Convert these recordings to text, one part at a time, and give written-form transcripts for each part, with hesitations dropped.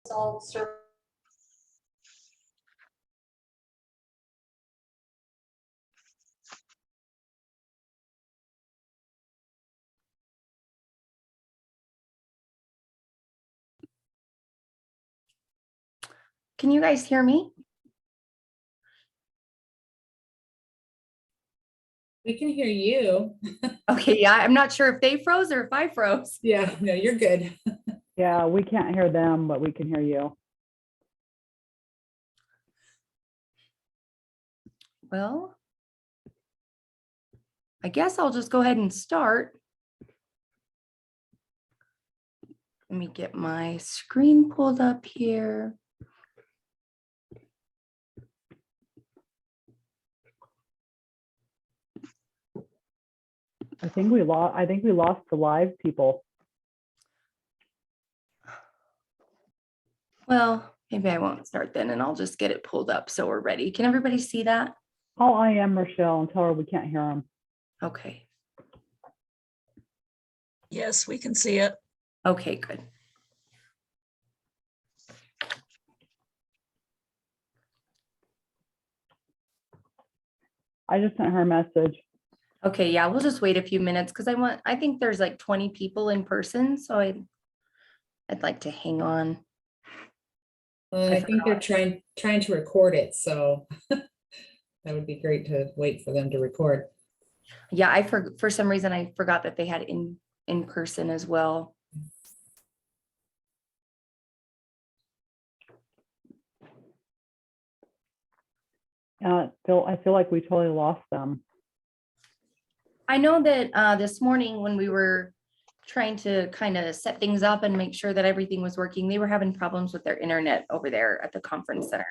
all serve. Can you guys hear me? We can hear you. Okay, yeah, I'm not sure if they froze or if I froze. Yeah, no, you're good. Yeah, we can't hear them, but we can hear you. Well, I guess I'll just go ahead and start. Let me get my screen pulled up here. I think we lost the live people. Well, maybe I won't start then and I'll just get it pulled up so we're ready. Can everybody see that? Call I am Rochelle and tell her we can't hear them. Okay. Yes, we can see it. Okay, good. I just sent her a message. Okay, yeah, we'll just wait a few minutes because I think there's like 20 people in person, so I'd like to hang on. Well, I think they're trying to record it, so that would be great to wait for them to record. Yeah, for some reason I forgot that they had in person as well. I feel like we totally lost them. I know that this morning when we were trying to kind of set things up and make sure that everything was working, they were having problems with their internet over there at the conference center.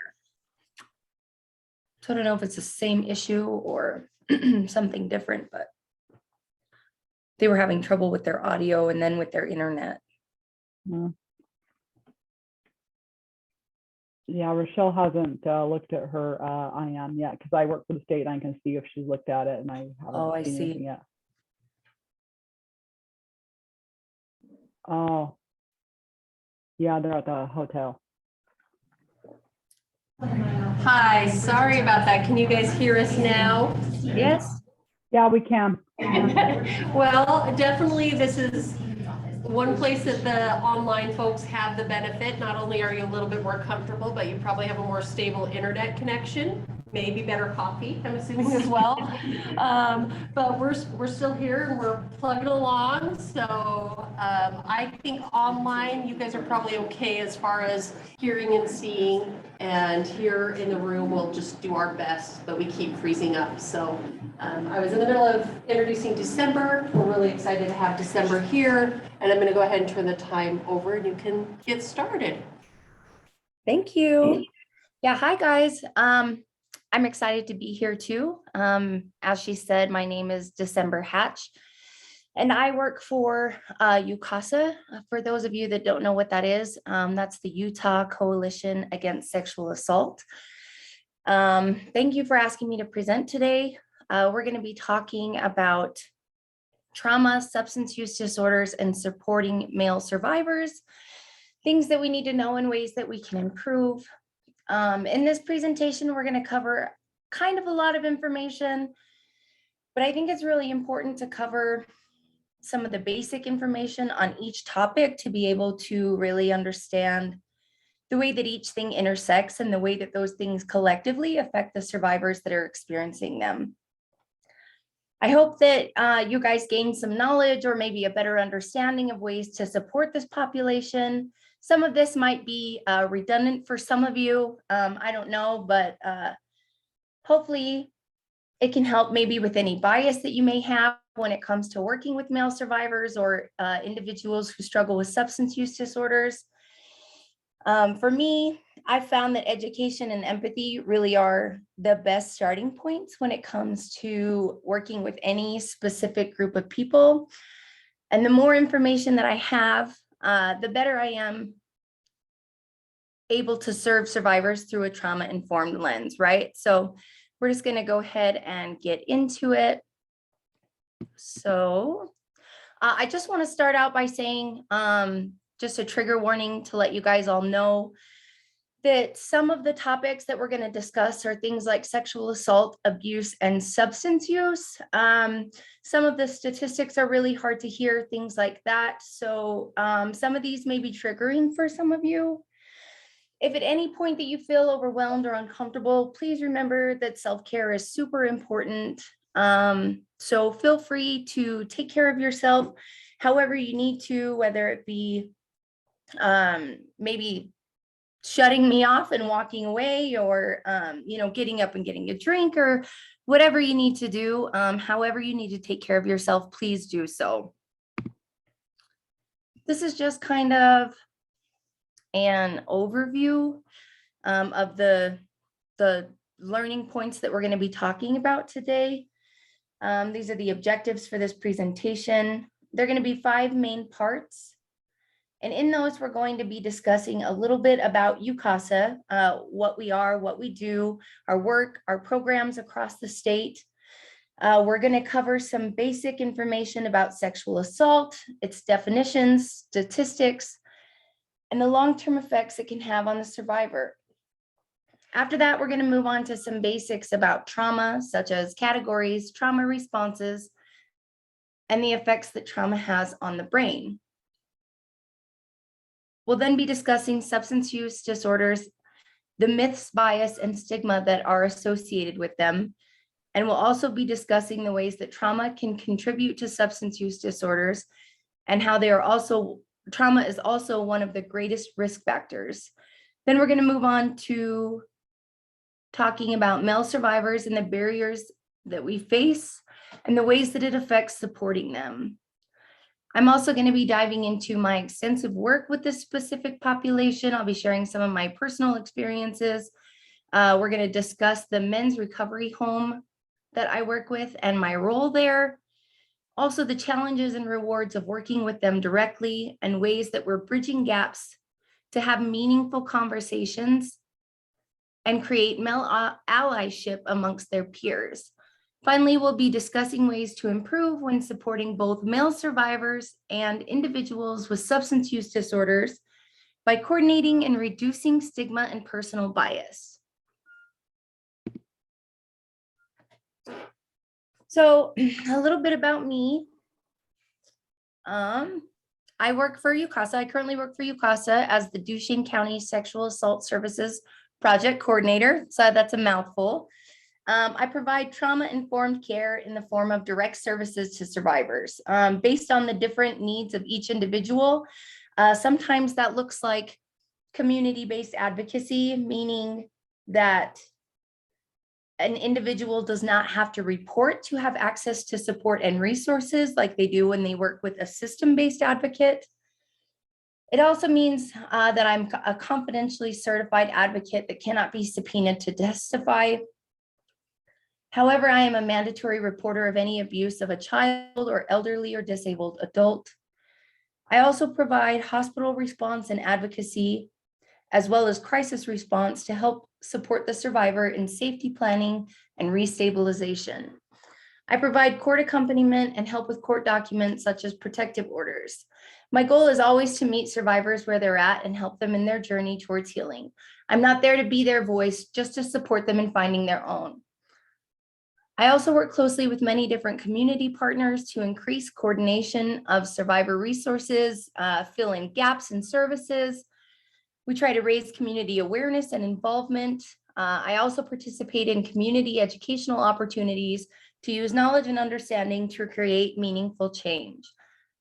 So I don't know if it's the same issue or something different, but they were having trouble with their audio and then with their internet. Yeah, Rochelle hasn't looked at her IM yet because I work for the state and I can see if she's looked at it and I Oh, I haven't seen see. anything yet. Oh, yeah, they're at the hotel. Hi, sorry about that. Can you guys hear us now? Yes. Yeah, we can. Well, definitely this is one place that the online folks have the benefit. Not only are you a little bit more comfortable, but you probably have a more stable internet connection, maybe better coffee, I'm assuming as well. But we're still here and we're plugging along. So I think online you guys are probably okay as far as hearing and seeing. And here in the room, we'll just do our best, but we keep freezing up. So I was in the middle of introducing December. We're really excited to have December here. And I'm going to go ahead and turn the time over and you can get started. Thank you. Yeah, hi guys. I'm excited to be here too. As she said, my name is December Hatch and I work for UCASA. For those of you that don't know what that is, that's the Utah Coalition Against Sexual Assault. Thank you for asking me to present today. We're going to be talking about trauma, substance use disorders, and supporting male survivors, things that we need to know and ways that we can improve. In this presentation, we're going to cover kind of a lot of information, but I think it's really important to cover some of the basic information on each topic to be able to really understand the way that each thing intersects and the way that those things collectively affect the survivors that are experiencing them. I hope that you guys gain some knowledge or maybe a better understanding of ways to support this population. Some of this might be redundant for some of you. I don't know, but hopefully it can help maybe with any bias that you may have when it comes to working with male survivors or individuals who struggle with substance use disorders. For me, I found that education and empathy really are the best starting points when it comes to working with any specific group of people. And the more information that I have, the better I am able to serve survivors through a trauma-informed lens, right? So we're just going to go ahead and get into it. So I just want to start out by saying just a trigger warning to let you guys all know that some of the topics that we're going to discuss are things like sexual assault, abuse, and substance use. Some of the statistics are really hard to hear, things like that. So some of these may be triggering for some of you. If at any point that you feel overwhelmed or uncomfortable, please remember that self-care is super important. So feel free to take care of yourself however you need to, whether it be maybe shutting me off and walking away, or getting up and getting a drink, or whatever you need to do. However you need to take care of yourself, please do so. This is just kind of an overview of the learning points that we're going to be talking about today. These are the objectives for this presentation. They're going to be 5 main parts. And in those, we're going to be discussing a little bit about UCASA, what we are, what we do, our work, our programs across the state. We're going to cover some basic information about sexual assault, its definitions, statistics, and the long-term effects it can have on the survivor. After that, we're going to move on to some basics about trauma, such as categories, trauma responses, and the effects that trauma has on the brain. We'll then be discussing substance use disorders, the myths, bias, and stigma that are associated with them. And we'll also be discussing the ways that trauma can contribute to substance use disorders, and how trauma is also one of the greatest risk factors. Then we're going to move on to talking about male survivors and the barriers that we face and the ways that it affects supporting them. I'm also going to be diving into my extensive work with this specific population. I'll be sharing some of my personal experiences. We're going to discuss the men's recovery home that I work with and my role there. Also, the challenges and rewards of working with them directly, and ways that we're bridging gaps to have meaningful conversations and create male allyship amongst their peers. Finally, we'll be discussing ways to improve when supporting both male survivors and individuals with substance use disorders by coordinating and reducing stigma and personal bias. So a little bit about me. I work for UCASA. I currently work for UCASA as the Duchesne County Sexual Assault Services Project Coordinator. So that's a mouthful. I provide trauma-informed care in the form of direct services to survivors based on the different needs of each individual. Sometimes that looks like community-based advocacy, meaning that an individual does not have to report to have access to support and resources like they do when they work with a system-based advocate. It also means that I'm a confidentially certified advocate that cannot be subpoenaed to testify. However, I am a mandatory reporter of any abuse of a child or elderly or disabled adult. I also provide hospital response and advocacy, as well as crisis response, to help support the survivor in safety planning and restabilization. I provide court accompaniment and help with court documents such as protective orders. My goal is always to meet survivors where they're at and help them in their journey towards healing. I'm not there to be their voice, just to support them in finding their own. I also work closely with many different community partners to increase coordination of survivor resources, fill in gaps in services. We try to raise community awareness and involvement. I also participate in community educational opportunities to use knowledge and understanding to create meaningful change.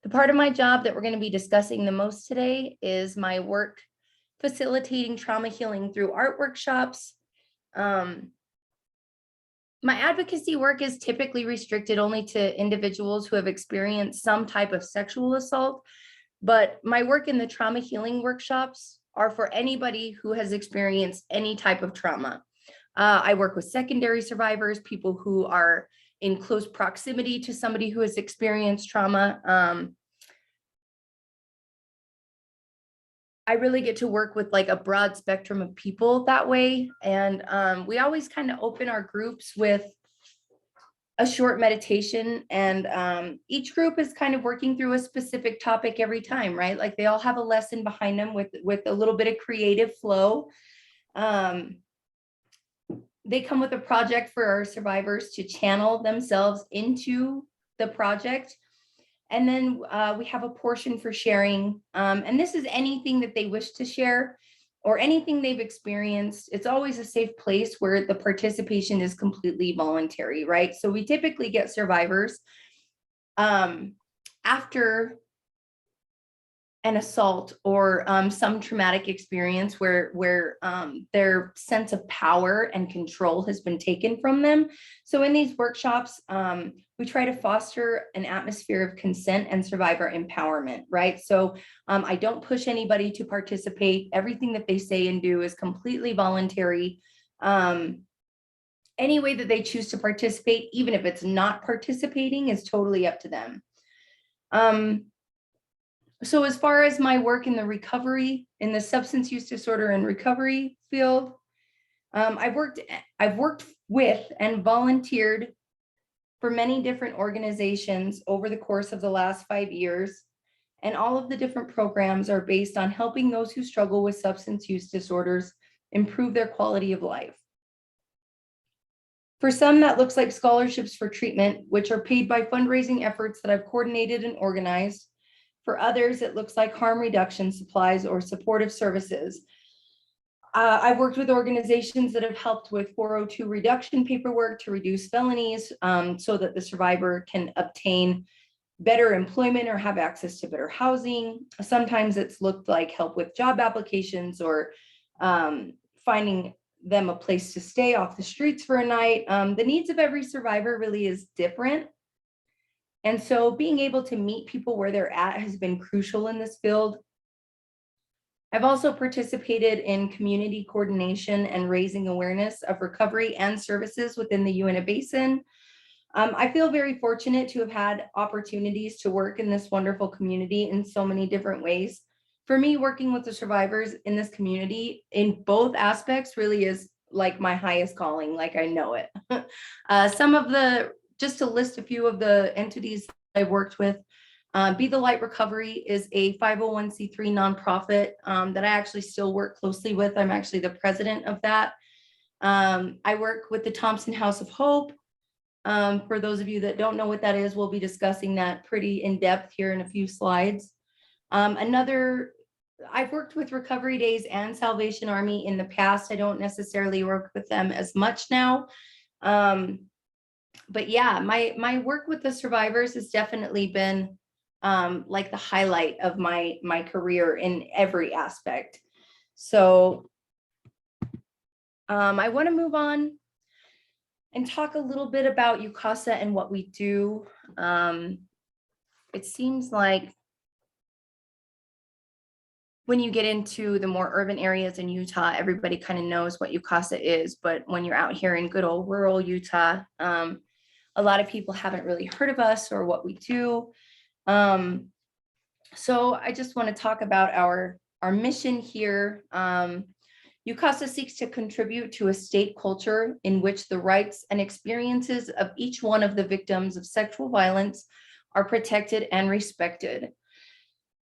The part of my job that we're going to be discussing the most today is my work facilitating trauma healing through art workshops. My advocacy work is typically restricted only to individuals who have experienced some type of sexual assault, but my work in the trauma healing workshops are for anybody who has experienced any type of trauma. I work with secondary survivors, people who are in close proximity to somebody who has experienced trauma. I really get to work with like a broad spectrum of people that way. And we always kind of open our groups with a short meditation, and each group is kind of working through a specific topic every time, right? Like they all have a lesson behind them with a little bit of creative flow. They come with a project for our survivors to channel themselves into the project. And then we have a portion for sharing. And this is anything that they wish to share or anything they've experienced. It's always a safe place where the participation is completely voluntary, right? So we typically get survivors after an assault or some traumatic experience where their sense of power and control has been taken from them. So in these workshops, we try to foster an atmosphere of consent and survivor empowerment, right? So I don't push anybody to participate. Everything that they say and do is completely voluntary. Any way that they choose to participate, even if it's not participating, is totally up to them. So as far as my work in the recovery, in the substance use disorder and recovery field, I've worked with and volunteered for many different organizations over the course of the last 5 years. And all of the different programs are based on helping those who struggle with substance use disorders improve their quality of life. For some, that looks like scholarships for treatment, which are paid by fundraising efforts that I've coordinated and organized. For others, it looks like harm reduction supplies or supportive services. I've worked with organizations that have helped with 402 reduction paperwork to reduce felonies so that the survivor can obtain better employment or have access to better housing. Sometimes it's looked like help with job applications or finding them a place to stay off the streets for a night. The needs of every survivor really is different. And so being able to meet people where they're at has been crucial in this field. I've also participated in community coordination and raising awareness of recovery and services within the Uinta Basin. I feel very fortunate to have had opportunities to work in this wonderful community in so many different ways. For me, working with the survivors in this community in both aspects really is like my highest calling, like I know it. Just to list a few of the entities I've worked with, Be the Light Recovery is a 501c3 nonprofit that I actually still work closely with. I'm actually the president of that. I work with the Thompson House of Hope. For those of you that don't know what that is, we'll be discussing that pretty in depth here in a few slides. I've worked with Recovery Days and Salvation Army in the past. I don't necessarily work with them as much now. But yeah, my work with the survivors has definitely been like the highlight of my career in every aspect. So I want to move on and talk a little bit about UCASA and what we do. It seems like when you get into the more urban areas in Utah, everybody kind of knows what UCASA is, but when you're out here in good old rural Utah, a lot of people haven't really heard of us or what we do. So I just want to talk about our mission here. UCASA seeks to contribute to a state culture in which the rights and experiences of each one of the victims of sexual violence are protected and respected.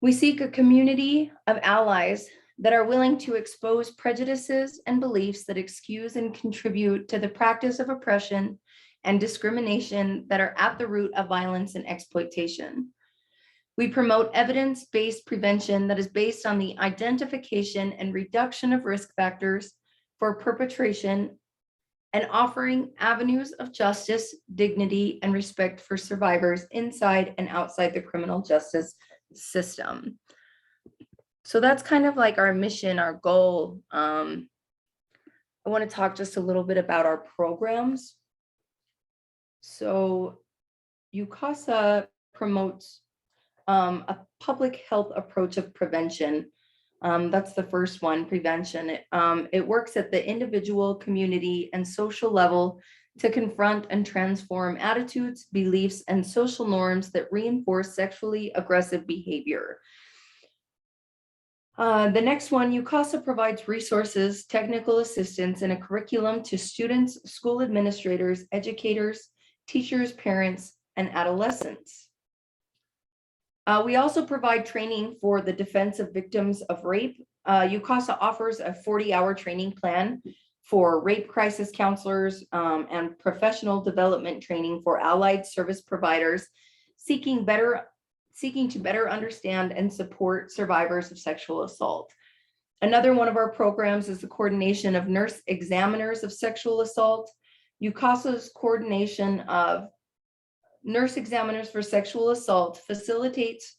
We seek a community of allies that are willing to expose prejudices and beliefs that excuse and contribute to the practice of oppression and discrimination that are at the root of violence and exploitation. We promote evidence-based prevention that is based on the identification and reduction of risk factors for perpetration and offering avenues of justice, dignity, and respect for survivors inside and outside the criminal justice system. So that's kind of like our mission, our goal. I want to talk just a little bit about our programs. So UCASA promotes a public health approach of prevention. That's the first one, prevention. It works at the individual, community, and social level to confront and transform attitudes, beliefs, and social norms that reinforce sexually aggressive behavior. The next one, UCASA provides resources, technical assistance, and a curriculum to students, school administrators, educators, teachers, parents, and adolescents. We also provide training for the defense of victims of rape. UCASA offers a 40-hour training plan for rape crisis counselors and professional development training for allied service providers seeking to better understand and support survivors of sexual assault. Another one of our programs is the coordination of nurse examiners of sexual assault. UCASA's coordination of nurse examiners for sexual assault facilitates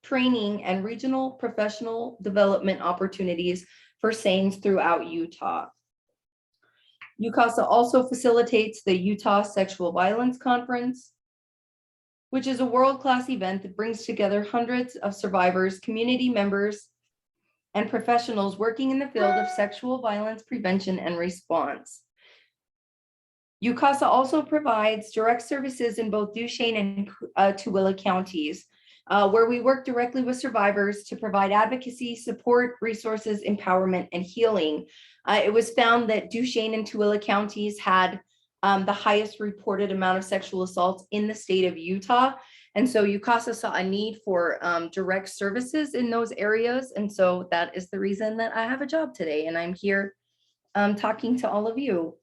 training and regional professional development opportunities for SANES throughout Utah. UCASA also facilitates the Utah Sexual Violence Conference, which is a world-class event that brings together hundreds of survivors, community members, and professionals working in the field of sexual violence prevention and response. UCASA also provides direct services in both Duchesne and Tooele counties, where we work directly with survivors to provide advocacy, support, resources, empowerment, and healing. It was found that Duchesne and Tooele counties had the highest reported amount of sexual assaults in the state of Utah. And so UCASA saw a need for direct services in those areas. And so that is the reason that I have a job today. And I'm here talking to all of you.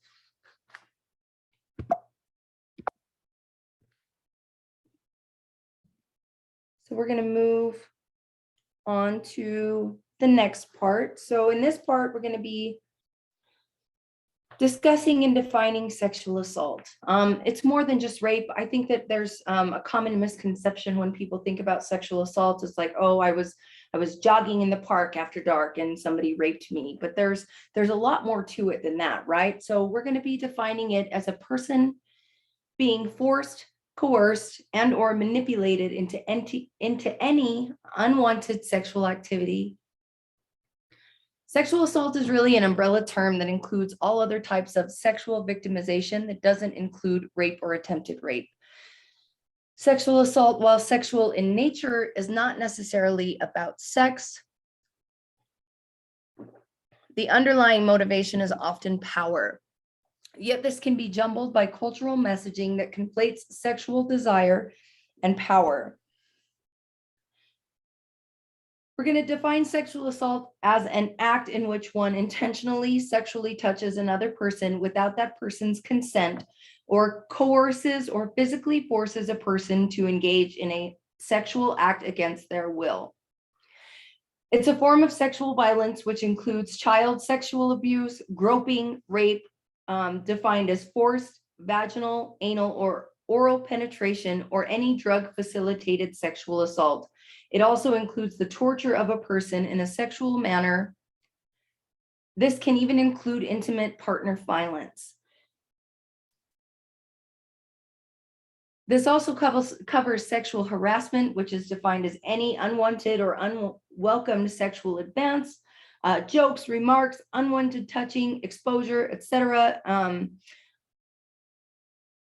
So we're going to move on to the next part. So in this part, we're going to be discussing and defining sexual assault. It's more than just rape. I think that there's a common misconception when people think about sexual assault. It's like, oh, I was jogging in the park after dark and somebody raped me. But there's a lot more to it than that, right? So we're going to be defining it as a person being forced, coerced, and or manipulated into any unwanted sexual activity. Sexual assault is really an umbrella term that includes all other types of sexual victimization that doesn't include rape or attempted rape. Sexual assault, while sexual in nature, is not necessarily about sex. The underlying motivation is often power. Yet this can be jumbled by cultural messaging that conflates sexual desire and power. We're going to define sexual assault as an act in which one intentionally sexually touches another person without that person's consent, or coerces or physically forces a person to engage in a sexual act against their will. It's a form of sexual violence which includes child sexual abuse, groping, rape, defined as forced, vaginal, anal, or oral penetration, or any drug-facilitated sexual assault. It also includes the torture of a person in a sexual manner. This can even include intimate partner violence. This also covers sexual harassment, which is defined as any unwanted or unwelcomed sexual advance, jokes, remarks, unwanted touching, exposure, etc.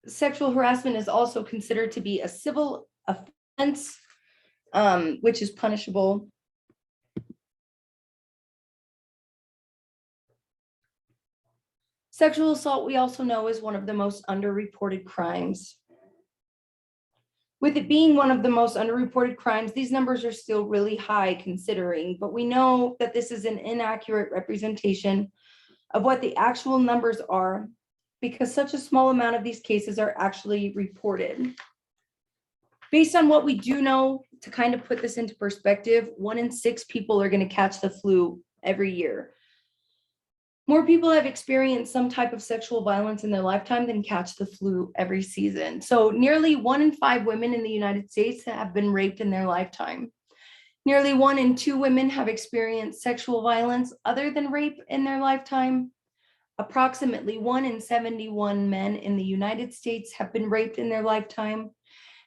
Sexual harassment is also considered to be a civil offense, which is punishable. Sexual assault, we also know, is one of the most underreported crimes. With it being one of the most underreported crimes, these numbers are still really high considering, but we know that this is an inaccurate representation of what the actual numbers are because such a small amount of these cases are actually reported. Based on what we do know, to kind of put this into perspective, 1 in 6 people are going to catch the flu every year. More people have experienced some type of sexual violence in their lifetime than catch the flu every season. So nearly 1 in 5 women in the United States have been raped in their lifetime. Nearly 1 in 2 women have experienced sexual violence other than rape in their lifetime. Approximately 1 in 71 men in the United States have been raped in their lifetime,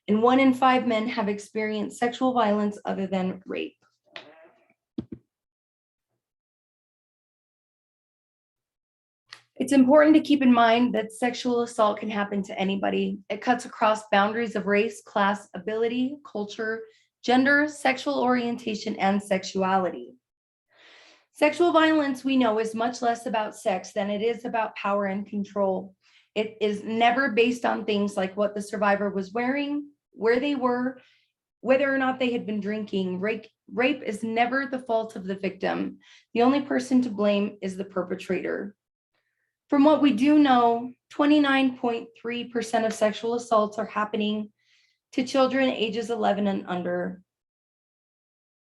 and 1 in 5 men have experienced sexual violence other than rape. It's important to keep in mind that sexual assault can happen to anybody. It cuts across boundaries of race, class, ability, culture, gender, sexual orientation, and sexuality. Sexual violence, we know, is much less about sex than it is about power and control. It is never based on things like what the survivor was wearing, where they were, whether or not they had been drinking. Rape is never the fault of the victim. The only person to blame is the perpetrator. From what we do know, 29.3% of sexual assaults are happening to children ages 11 and under.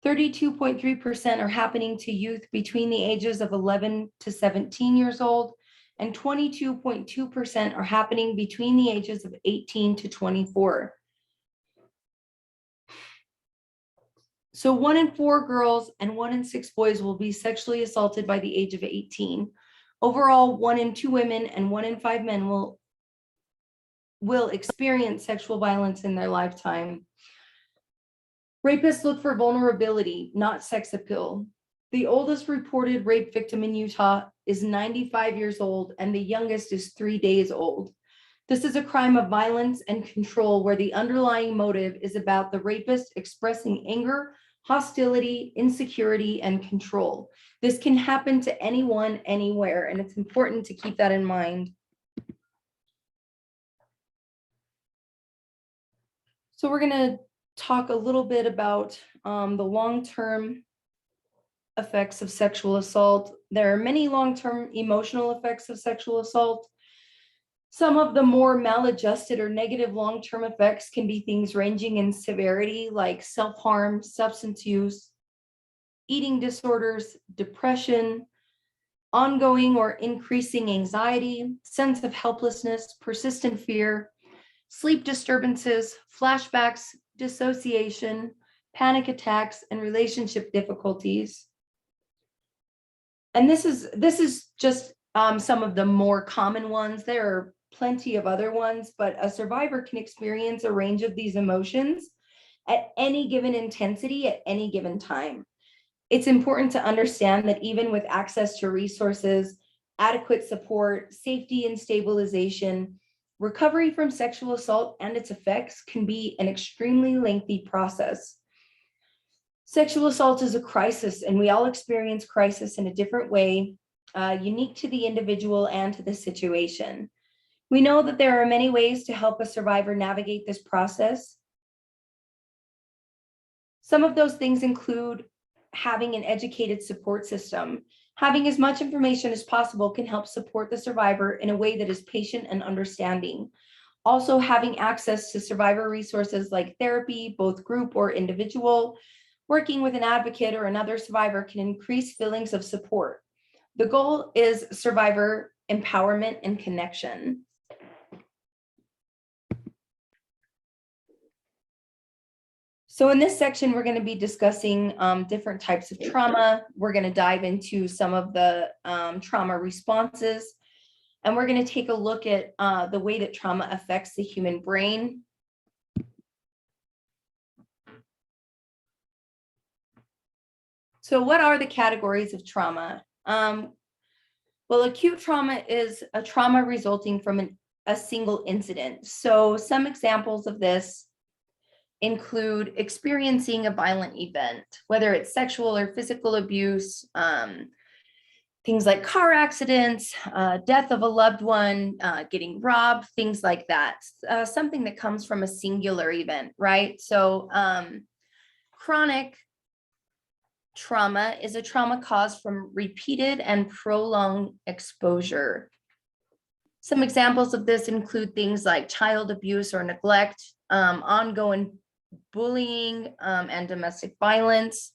32.3% are happening to youth between the ages of 11 to 17 years old, and 22.2% are happening between the ages of 18 to 24. So 1 in 4 girls and 1 in 6 boys will be sexually assaulted by the age of 18. Overall, 1 in 2 women and 1 in 5 men will experience sexual violence in their lifetime. Rapists look for vulnerability, not sex appeal. The oldest reported rape victim in Utah is 95 years old, and the youngest is 3 days old. This is a crime of violence and control where the underlying motive is about the rapist expressing anger, hostility, insecurity, and control. This can happen to anyone, anywhere, and it's important to keep that in mind. So we're going to talk a little bit about the long-term effects of sexual assault. There are many long-term emotional effects of sexual assault. Some of the more maladjusted or negative long-term effects can be things ranging in severity, like self-harm, substance use, eating disorders, depression, ongoing or increasing anxiety, sense of helplessness, persistent fear, sleep disturbances, flashbacks, dissociation, panic attacks, and relationship difficulties. And this is just some of the more common ones. There are plenty of other ones, but a survivor can experience a range of these emotions at any given intensity at any given time. It's important to understand that even with access to resources, adequate support, safety, and stabilization, recovery from sexual assault and its effects can be an extremely lengthy process. Sexual assault is a crisis, and we all experience crisis in a different way, unique to the individual and to the situation. We know that there are many ways to help a survivor navigate this process. Some of those things include having an educated support system. Having as much information as possible can help support the survivor in a way that is patient and understanding. Also, having access to survivor resources like therapy, both group or individual, working with an advocate or another survivor can increase feelings of support. The goal is survivor empowerment and connection. So in this section, we're going to be discussing different types of trauma. We're going to dive into some of the trauma responses, and we're going to take a look at the way that trauma affects the human brain. So what are the categories of trauma? Well, acute trauma is a trauma resulting from a single incident. So some examples of this include experiencing a violent event, whether it's sexual or physical abuse, things like car accidents, death of a loved one, getting robbed, things like that. Something that comes from a singular event, right? So chronic trauma is a trauma caused from repeated and prolonged exposure. Some examples of this include things like child abuse or neglect, ongoing bullying, and domestic violence.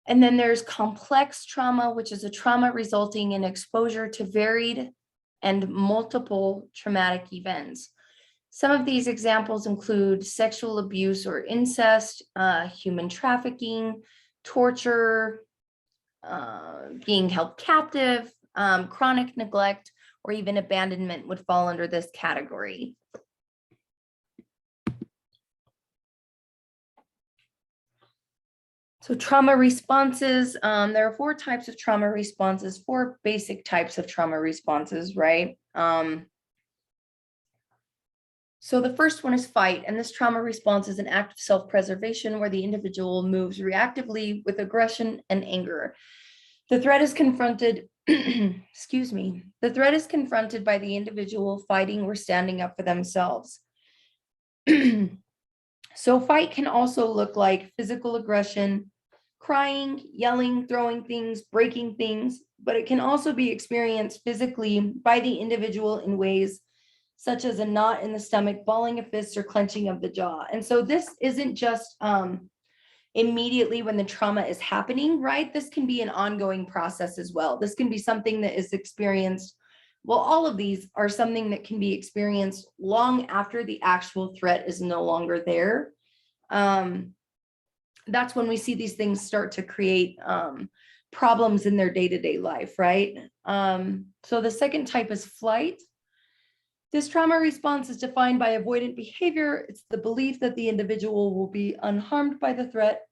And then there's complex trauma, which is a trauma resulting in exposure to varied and multiple traumatic events. Some of these examples include sexual abuse or incest, human trafficking, torture, being held captive, chronic neglect, or even abandonment would fall under this category. So trauma responses, there are 4 types of trauma responses, 4 basic types of trauma responses, right? So the first one is fight, and this trauma response is an act of self-preservation where the individual moves reactively with aggression and anger. The threat is confronted excuse me, the threat is confronted by the individual fighting or standing up for themselves. So fight can also look like physical aggression, crying, yelling, throwing things, breaking things, but it can also be experienced physically by the individual in ways such as a knot in the stomach, balling a fist, or clenching of the jaw. And so this isn't just immediately when the trauma is happening, right? This can be an ongoing process as well. This can be something that is experienced. Well, all of these are something that can be experienced long after the actual threat is no longer there. That's when we see these things start to create problems in their day-to-day life, right? So the second type is flight. This trauma response is defined by avoidant behavior. It's the belief that the individual will be unharmed by the threat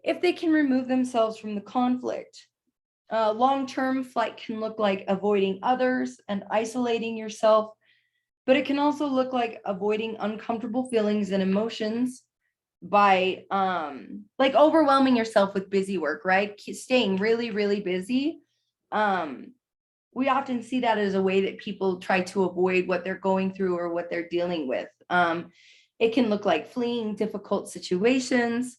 if they can remove themselves from the conflict. Long-term flight can look like avoiding others and isolating yourself, but it can also look like avoiding uncomfortable feelings and emotions by like overwhelming yourself with busy work, right? Staying really, really busy. We often see that as a way that people try to avoid what they're going through or what they're dealing with. It can look like fleeing difficult situations.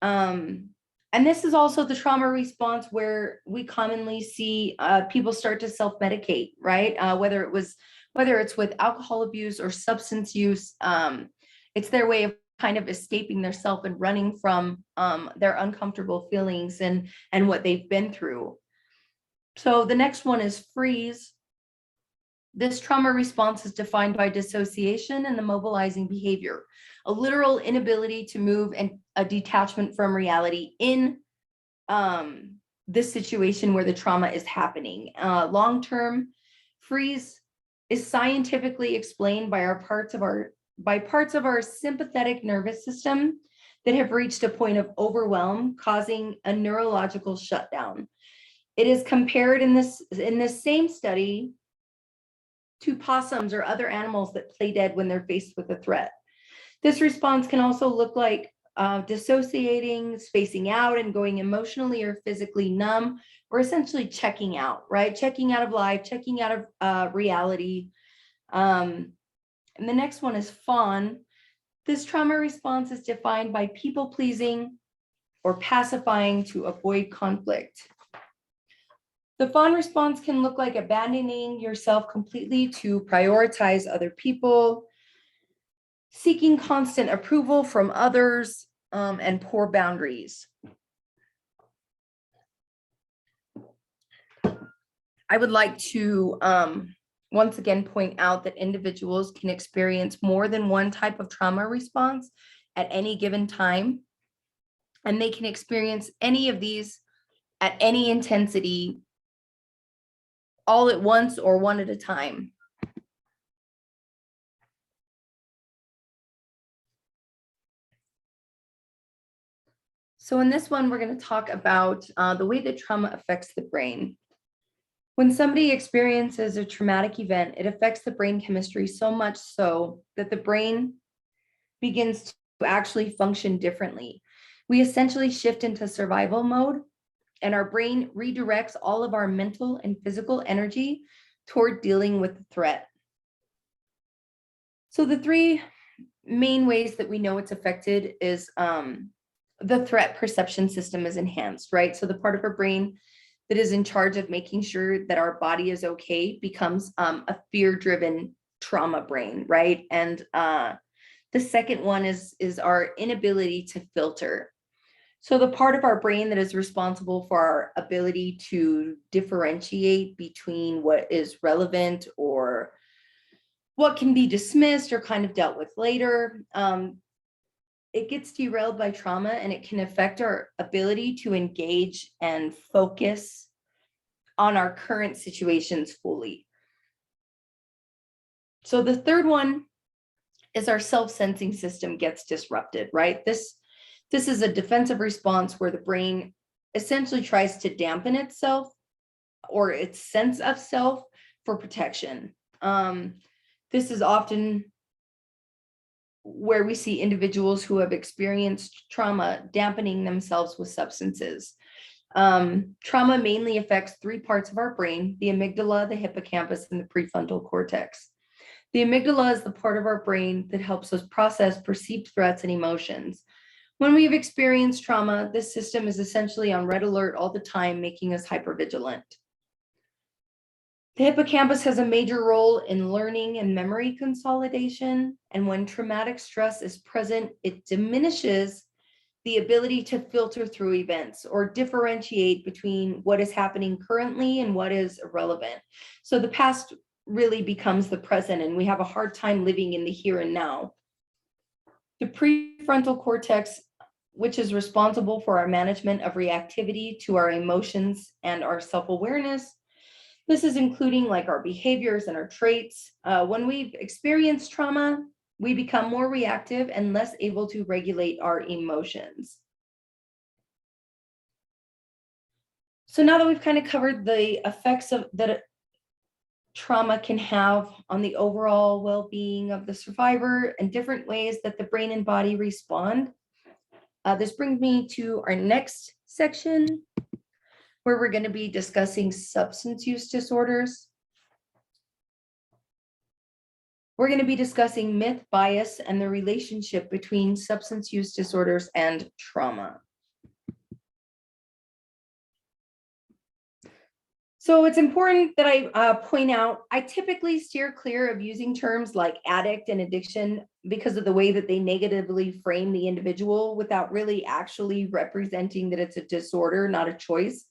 And this is also the trauma response where we commonly see people start to self-medicate, right? Whether it's with alcohol abuse or substance use, it's their way of kind of escaping their self and running from their uncomfortable feelings and what they've been through. So the next one is freeze. This trauma response is defined by dissociation and immobilizing behavior, a literal inability to move and a detachment from reality in this situation where the trauma is happening. Long-term freeze is scientifically explained by parts of our sympathetic nervous system that have reached a point of overwhelm, causing a neurological shutdown. It is compared in this same study to possums or other animals that play dead when they're faced with a threat. This response can also look like dissociating, spacing out, and going emotionally or physically numb, or essentially checking out, right? Checking out of life, checking out of reality. And the next one is fawn. This trauma response is defined by people pleasing or pacifying to avoid conflict. The fawn response can look like abandoning yourself completely to prioritize other people, seeking constant approval from others, and poor boundaries. I would like to once again point out that individuals can experience more than one type of trauma response at any given time, and they can experience any of these at any intensity all at once or one at a time. So in this one, we're going to talk about the way that trauma affects the brain. When somebody experiences a traumatic event, it affects the brain chemistry so much so that the brain begins to actually function differently. We essentially shift into survival mode, and our brain redirects all of our mental and physical energy toward dealing with the threat. So the three main ways that we know it's affected is the threat perception system is enhanced, right? So the part of our brain that is in charge of making sure that our body is okay becomes a fear-driven trauma brain, right? And the second one is our inability to filter. So the part of our brain that is responsible for our ability to differentiate between what is relevant or what can be dismissed or kind of dealt with later, it gets derailed by trauma, and it can affect our ability to engage and focus on our current situations fully. So the third one is our self-sensing system gets disrupted, right? This is a defensive response where the brain essentially tries to dampen itself or its sense of self for protection. This is often where we see individuals who have experienced trauma dampening themselves with substances. Trauma mainly affects three parts of our brain: the amygdala, the hippocampus, and the prefrontal cortex. The amygdala is the part of our brain that helps us process perceived threats and emotions. When we've experienced trauma, this system is essentially on red alert all the time, making us hypervigilant. The hippocampus has a major role in learning and memory consolidation, and when traumatic stress is present, it diminishes the ability to filter through events or differentiate between what is happening currently and what is irrelevant. So the past really becomes the present, and we have a hard time living in the here and now. The prefrontal cortex, which is responsible for our management of reactivity to our emotions and our self-awareness. This is including like our behaviors and our traits. When we've experienced trauma, we become more reactive and less able to regulate our emotions. So now that we've kind of covered the effects that trauma can have on the overall well-being of the survivor and different ways that the brain and body respond, this brings me to our next section, where we're going to be discussing substance use disorders. We're going to be discussing myth, bias, and the relationship between substance use disorders and trauma. So it's important that I point out, I typically steer clear of using terms like addict and addiction because of the way that they negatively frame the individual without really actually representing that it's a disorder, not a choice.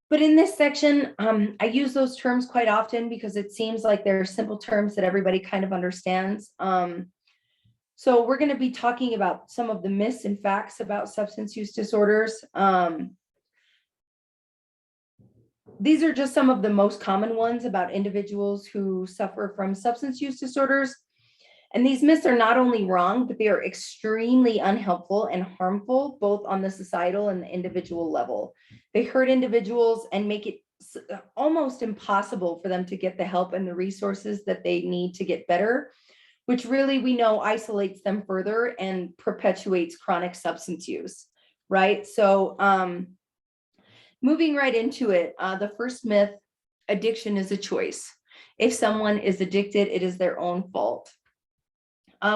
But in this section, I use those terms quite often because it seems like they're simple terms that everybody kind of understands. So we're going to be talking about some of the myths and facts about substance use disorders. These are just some of the most common ones about individuals who suffer from substance use disorders. And these myths are not only wrong, but they are extremely unhelpful and harmful, both on the societal and the individual level. They hurt individuals and make it almost impossible for them to get the help and the resources that they need to get better, which really we know isolates them further and perpetuates chronic substance use, right? So moving right into it, the first myth, addiction is a choice. If someone is addicted, it is their own fault.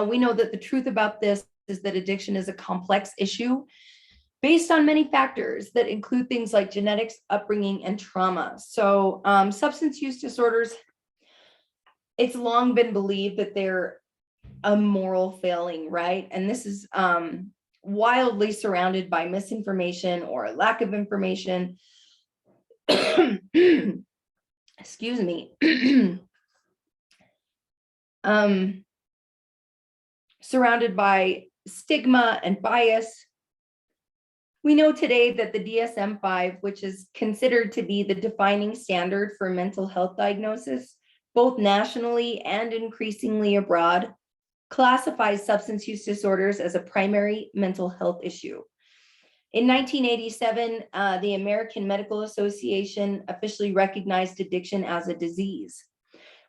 We know that the truth about this is that addiction is a complex issue based on many factors that include things like genetics, upbringing, and trauma. So substance use disorders, it's long been believed that they're a moral failing, right? And this is wildly surrounded by misinformation or lack of information. Excuse me. Surrounded by stigma and bias. We know today that the DSM-5, which is considered to be the defining standard for mental health diagnosis, both nationally and increasingly abroad, classifies substance use disorders as a primary mental health issue. In 1987, the American Medical Association officially recognized addiction as a disease.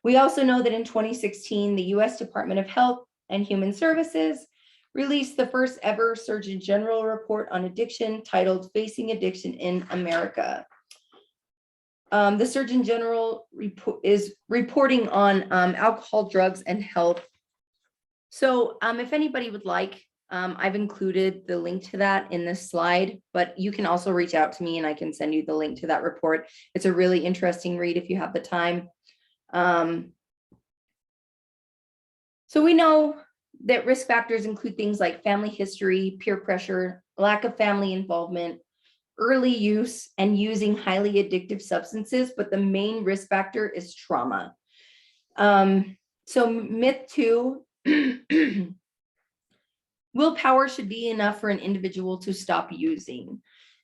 We also know that in 2016, the US Department of Health and Human Services released the first ever Surgeon General report on addiction titled Facing Addiction in America. The Surgeon General is reporting on alcohol, drugs, and health. So if anybody would like, I've included the link to that in this slide, but you can also reach out to me and I can send you the link to that report. It's a really interesting read if you have the time. So we know that risk factors include things like family history, peer pressure, lack of family involvement, early use, and using highly addictive substances, but the main risk factor is trauma. So myth 2, willpower should be enough for an individual to stop using.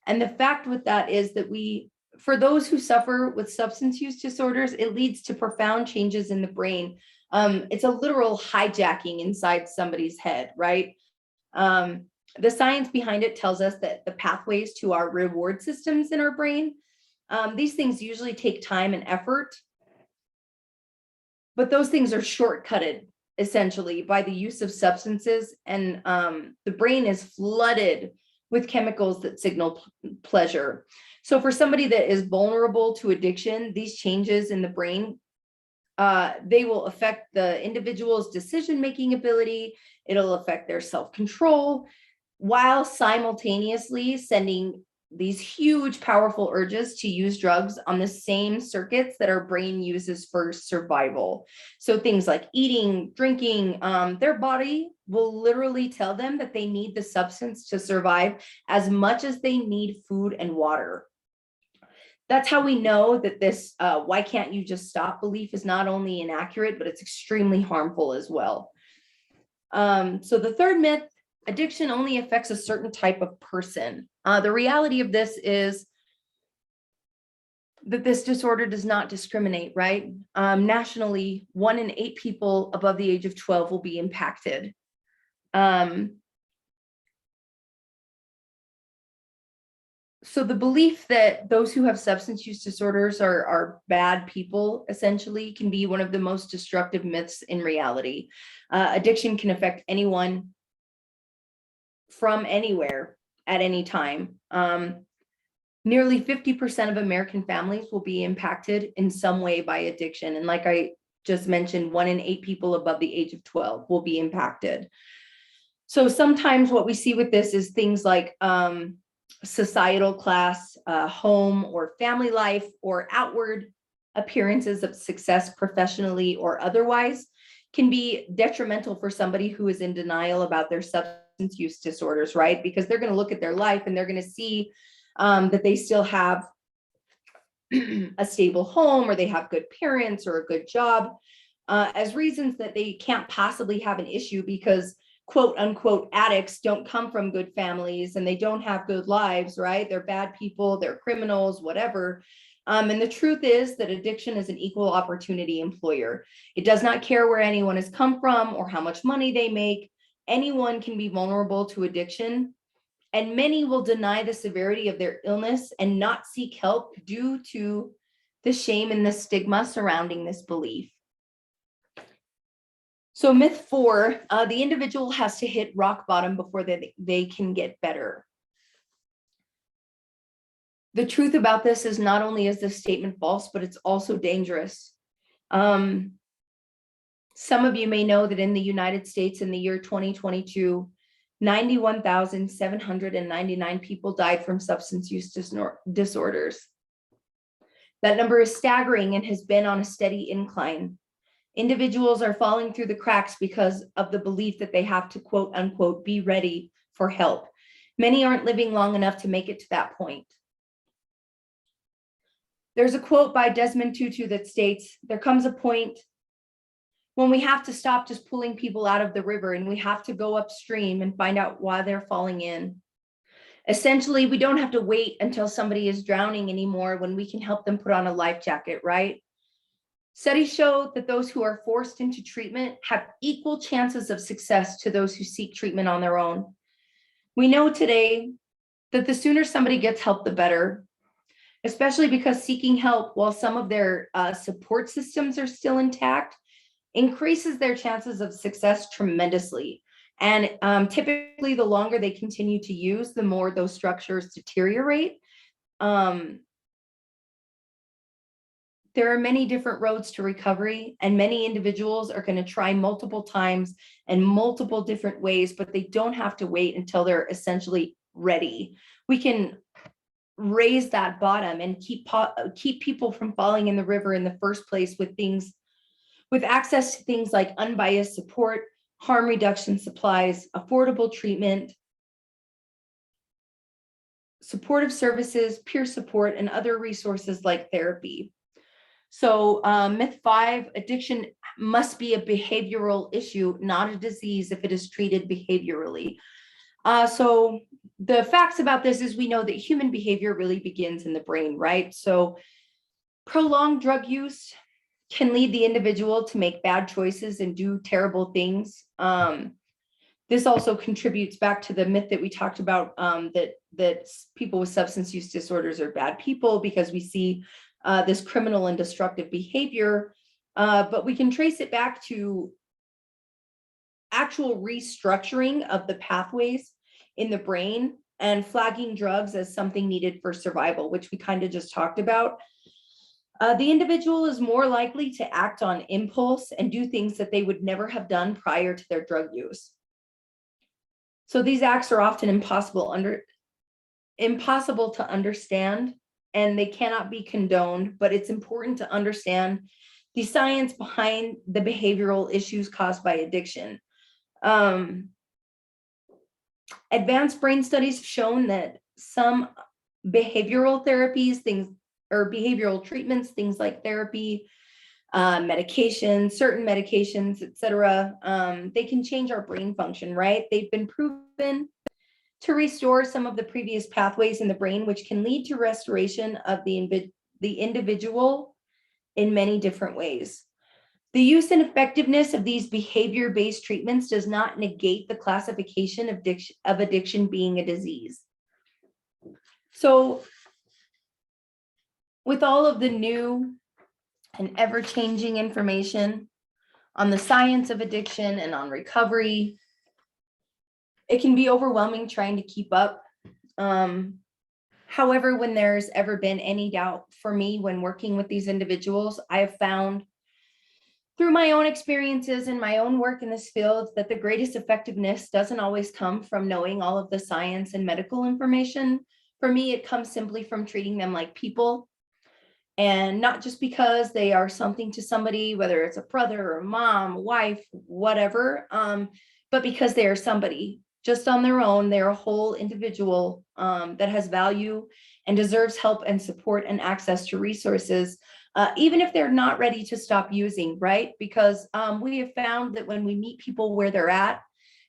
And the fact with that is that for those who suffer with substance use disorders, it leads to profound changes in the brain. It's a literal hijacking inside somebody's head, right? The science behind it tells us that the pathways to our reward systems in our brain, these things usually take time and effort, but those things are shortcutted essentially by the use of substances, and the brain is flooded with chemicals that signal pleasure. So for somebody that is vulnerable to addiction, these changes in the brain, they will affect the individual's decision-making ability. It'll affect their self-control, while simultaneously sending these huge, powerful urges to use drugs on the same circuits that our brain uses for survival. So things like eating, drinking, their body will literally tell them that they need the substance to survive as much as they need food and water. That's how we know that this why can't you just stop belief is not only inaccurate, but it's extremely harmful as well. So the third myth, addiction only affects a certain type of person. The reality of this is that this disorder does not discriminate, right? Nationally, 1 in 8 people above the age of 12 will be impacted. So the belief that those who have substance use disorders are bad people essentially can be one of the most destructive myths in reality. Addiction can affect anyone from anywhere at any time. Nearly 50% of American families will be impacted in some way by addiction. And like I just mentioned, 1 in 8 people above the age of 12 will be impacted. So sometimes what we see with this is things like societal class, home or family life, or outward appearances of success professionally or otherwise can be detrimental for somebody who is in denial about their substance use disorders, right? Because they're going to look at their life and they're going to see that they still have a stable home, or they have good parents or a good job, as reasons that they can't possibly have an issue, because quote unquote addicts don't come from good families and they don't have good lives, right? They're bad people, they're criminals, whatever. And the truth is that addiction is an equal opportunity employer. It does not care where anyone has come from or how much money they make. Anyone can be vulnerable to addiction, and many will deny the severity of their illness and not seek help due to the shame and the stigma surrounding this belief. So myth 4, the individual has to hit rock bottom before they can get better. The truth about this is not only is this statement false, but it's also dangerous. Some of you may know that in the United States in the year 2022, 91,799 people died from substance use disorders. That number is staggering and has been on a steady incline. Individuals are falling through the cracks because of the belief that they have to quote unquote be ready for help. Many aren't living long enough to make it to that point. There's a quote by Desmond Tutu that states, "There comes a point when we have to stop just pulling people out of the river and we have to go upstream and find out why they're falling in." Essentially, we don't have to wait until somebody is drowning anymore when we can help them put on a life jacket, right? Studies show that those who are forced into treatment have equal chances of success to those who seek treatment on their own. We know today that the sooner somebody gets help, the better, especially because seeking help while some of their support systems are still intact increases their chances of success tremendously. And typically, the longer they continue to use, the more those structures deteriorate. There are many different roads to recovery, and many individuals are going to try multiple times and multiple different ways, but they don't have to wait until they're essentially ready. We can raise that bottom and keep people from falling in the river in the first place with access to things like unbiased support, harm reduction supplies, affordable treatment, supportive services, peer support, and other resources like therapy. So myth 5, addiction must be a behavioral issue, not a disease if it is treated behaviorally. So the facts about this is we know that human behavior really begins in the brain, right? So prolonged drug use can lead the individual to make bad choices and do terrible things. This also contributes back to the myth that we talked about, that people with substance use disorders are bad people, because we see this criminal and destructive behavior, but we can trace it back to actual restructuring of the pathways in the brain and flagging drugs as something needed for survival, which we kind of just talked about. The individual is more likely to act on impulse and do things that they would never have done prior to their drug use. So these acts are often impossible to understand, and they cannot be condoned, but it's important to understand the science behind the behavioral issues caused by addiction. Advanced brain studies have shown that some behavioral therapies, behavioral treatments, things like therapy, medications, certain medications, etc., they can change our brain function, right? They've been proven to restore some of the previous pathways in the brain, which can lead to restoration of the individual in many different ways. The use and effectiveness of these behavior-based treatments does not negate the classification of addiction being a disease. So, with all of the new and ever-changing information on the science of addiction and on recovery, it can be overwhelming trying to keep up. However, when there's ever been any doubt for me when working with these individuals, I have found through my own experiences and my own work in this field that the greatest effectiveness doesn't always come from knowing all of the science and medical information. For me, it comes simply from treating them like people, and not just because they are something to somebody, whether it's a brother or mom, wife, whatever, but because they are somebody just on their own. They're a whole individual that has value and deserves help and support and access to resources, even if they're not ready to stop using, right? Because we have found that when we meet people where they're at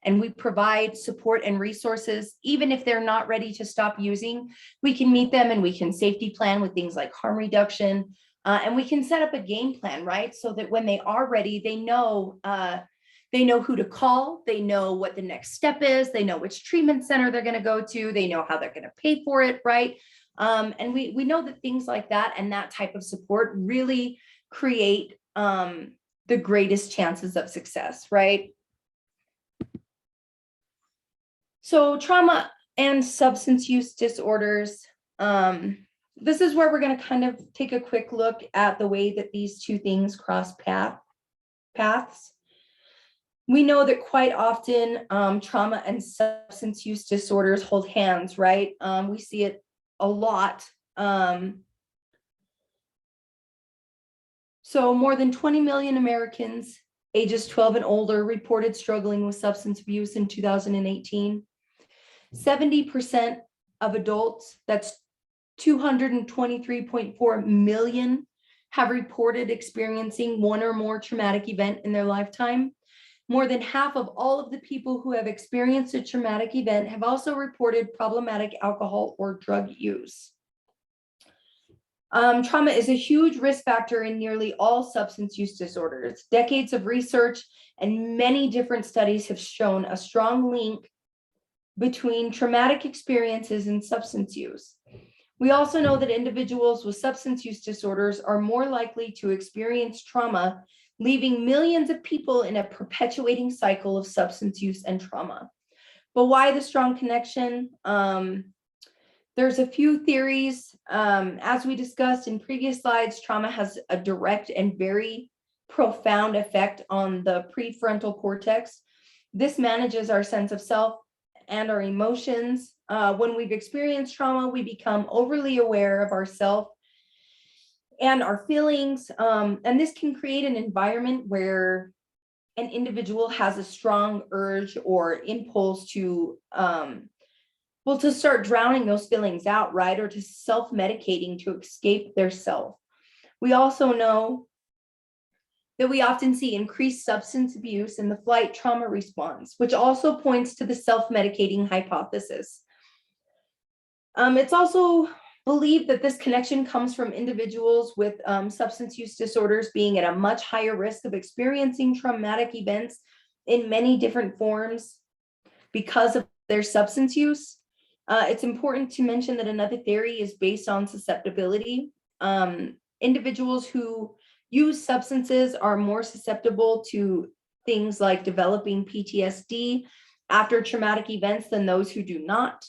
and we provide support and resources, even if they're not ready to stop using, we can meet them and we can safety plan with things like harm reduction, and we can set up a game plan, right? So that when they are ready, they know who to call, they know what the next step is, they know which treatment center they're going to go to, they know how they're going to pay for it, right? And we know that things like that and that type of support really create the greatest chances of success, right? So trauma and substance use disorders, this is where we're going to kind of take a quick look at the way that these two things cross paths. We know that quite often trauma and substance use disorders hold hands, right? We see it a lot. So more than 20 million Americans ages 12 and older reported struggling with substance abuse in 2018. 70% of adults, that's 223.4 million, have reported experiencing one or more traumatic event in their lifetime. More than half of all of the people who have experienced a traumatic event have also reported problematic alcohol or drug use. Trauma is a huge risk factor in nearly all substance use disorders. Decades of research and many different studies have shown a strong link between traumatic experiences and substance use. We also know that individuals with substance use disorders are more likely to experience trauma, leaving millions of people in a perpetuating cycle of substance use and trauma. But why the strong connection? There's a few theories. As we discussed in previous slides, trauma has a direct and very profound effect on the prefrontal cortex. This manages our sense of self and our emotions. When we've experienced trauma, we become overly aware of ourselves and our feelings. And this can create an environment where an individual has a strong urge or impulse to, to start drowning those feelings out, right? Or to self-medicating to escape their self. We also know that we often see increased substance abuse in the flight trauma response, which also points to the self-medicating hypothesis. It's also believed that this connection comes from individuals with substance use disorders being at a much higher risk of experiencing traumatic events in many different forms because of their substance use. It's important to mention that another theory is based on susceptibility. Individuals who use substances are more susceptible to things like developing PTSD after traumatic events than those who do not.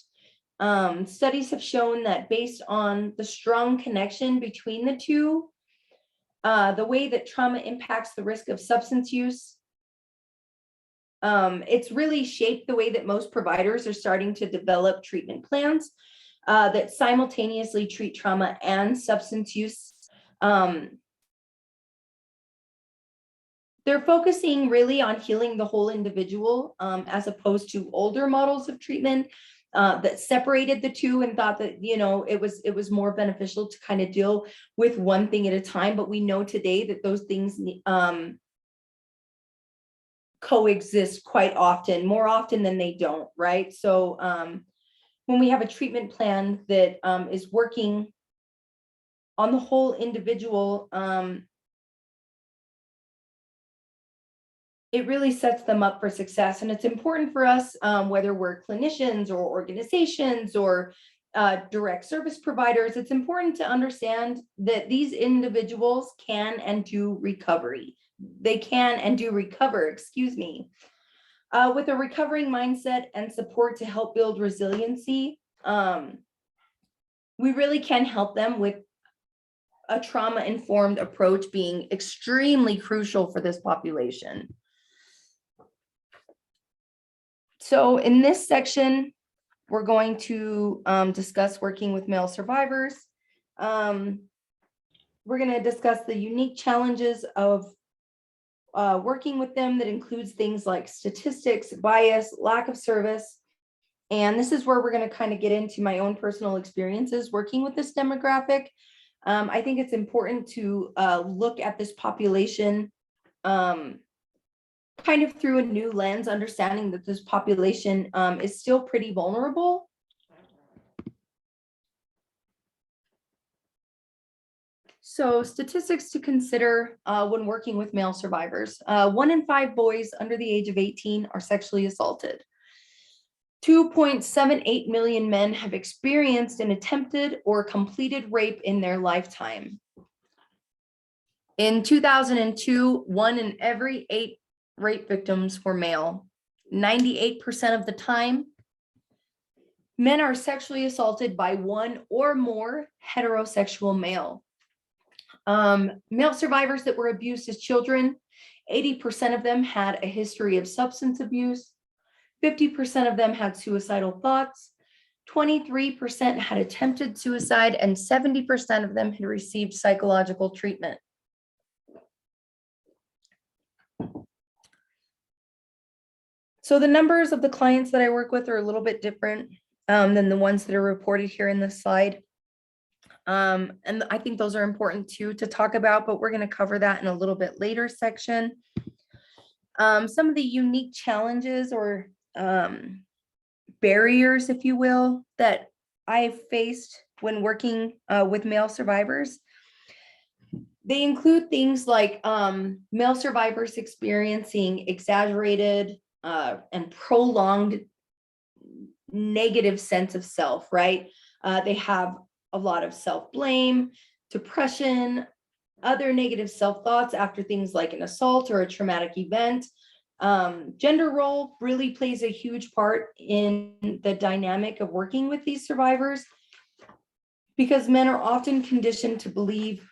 Studies have shown that based on the strong connection between the two, the way that trauma impacts the risk of substance use, it's really shaped the way that most providers are starting to develop treatment plans that simultaneously treat trauma and substance use. They're focusing really on healing the whole individual, as opposed to older models of treatment that separated the two and thought that, you know, it was more beneficial to kind of deal with one thing at a time. But we know today that those things coexist quite often, more often than they don't, right? So when we have a treatment plan that is working on the whole individual, it really sets them up for success. And it's important for us, whether we're clinicians or organizations or direct service providers, it's important to understand that these individuals can and do recovery. They can and do recover, excuse me. With a recovering mindset and support to help build resiliency, we really can help them, with a trauma-informed approach being extremely crucial for this population. So in this section, we're going to discuss working with male survivors. We're going to discuss the unique challenges of working with them that includes things like statistics, bias, lack of service. And this is where we're going to kind of get into my own personal experiences working with this demographic. I think it's important to look at this population kind of through a new lens, understanding that this population is still pretty vulnerable. So statistics to consider when working with male survivors. 1 in 5 boys under the age of 18 are sexually assaulted. 2.78 million men have experienced an attempted or completed rape in their lifetime. In 2002, 1 in every 8 rape victims were male. 98% of the time, men are sexually assaulted by one or more heterosexual male. Male survivors that were abused as children, 80% of them had a history of substance abuse. 50% of them had suicidal thoughts. 23% had attempted suicide, and 70% of them had received psychological treatment. So the numbers of the clients that I work with are a little bit different than the ones that are reported here in this slide. And I think those are important too to talk about, but we're going to cover that in a little bit later section. Some of the unique challenges or barriers, if you will, that I've faced when working with male survivors. They include things like male survivors experiencing exaggerated and prolonged negative sense of self, right? They have a lot of self-blame, depression, other negative self-thoughts after things like an assault or a traumatic event. Gender role really plays a huge part in the dynamic of working with these survivors, because men are often conditioned to believe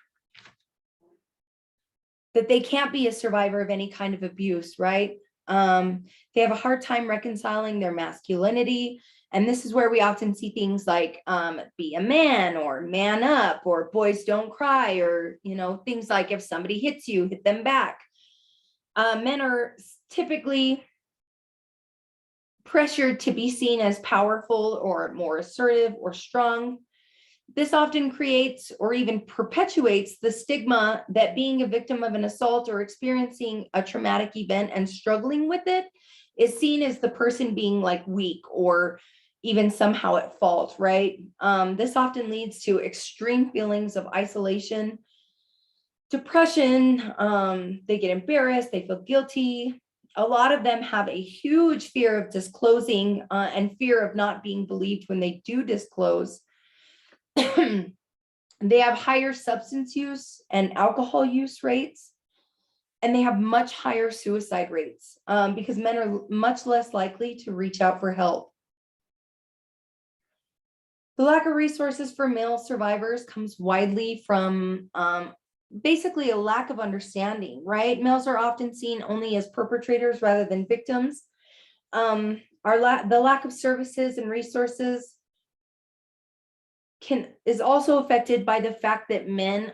that they can't be a survivor of any kind of abuse, right? They have a hard time reconciling their masculinity. And this is where we often see things like be a man or man up or boys don't cry, or, you know, things like if somebody hits you, hit them back. Men are typically pressured to be seen as powerful or more assertive or strong. This often creates or even perpetuates the stigma that being a victim of an assault or experiencing a traumatic event and struggling with it is seen as the person being like weak or even somehow at fault, right? This often leads to extreme feelings of isolation, depression. They get embarrassed, they feel guilty. A lot of them have a huge fear of disclosing and fear of not being believed when they do disclose. They have higher substance use and alcohol use rates, and they have much higher suicide rates because men are much less likely to reach out for help. The lack of resources for male survivors comes widely from basically a lack of understanding, right? Males are often seen only as perpetrators rather than victims. The lack of services and resources is also affected by the fact that men,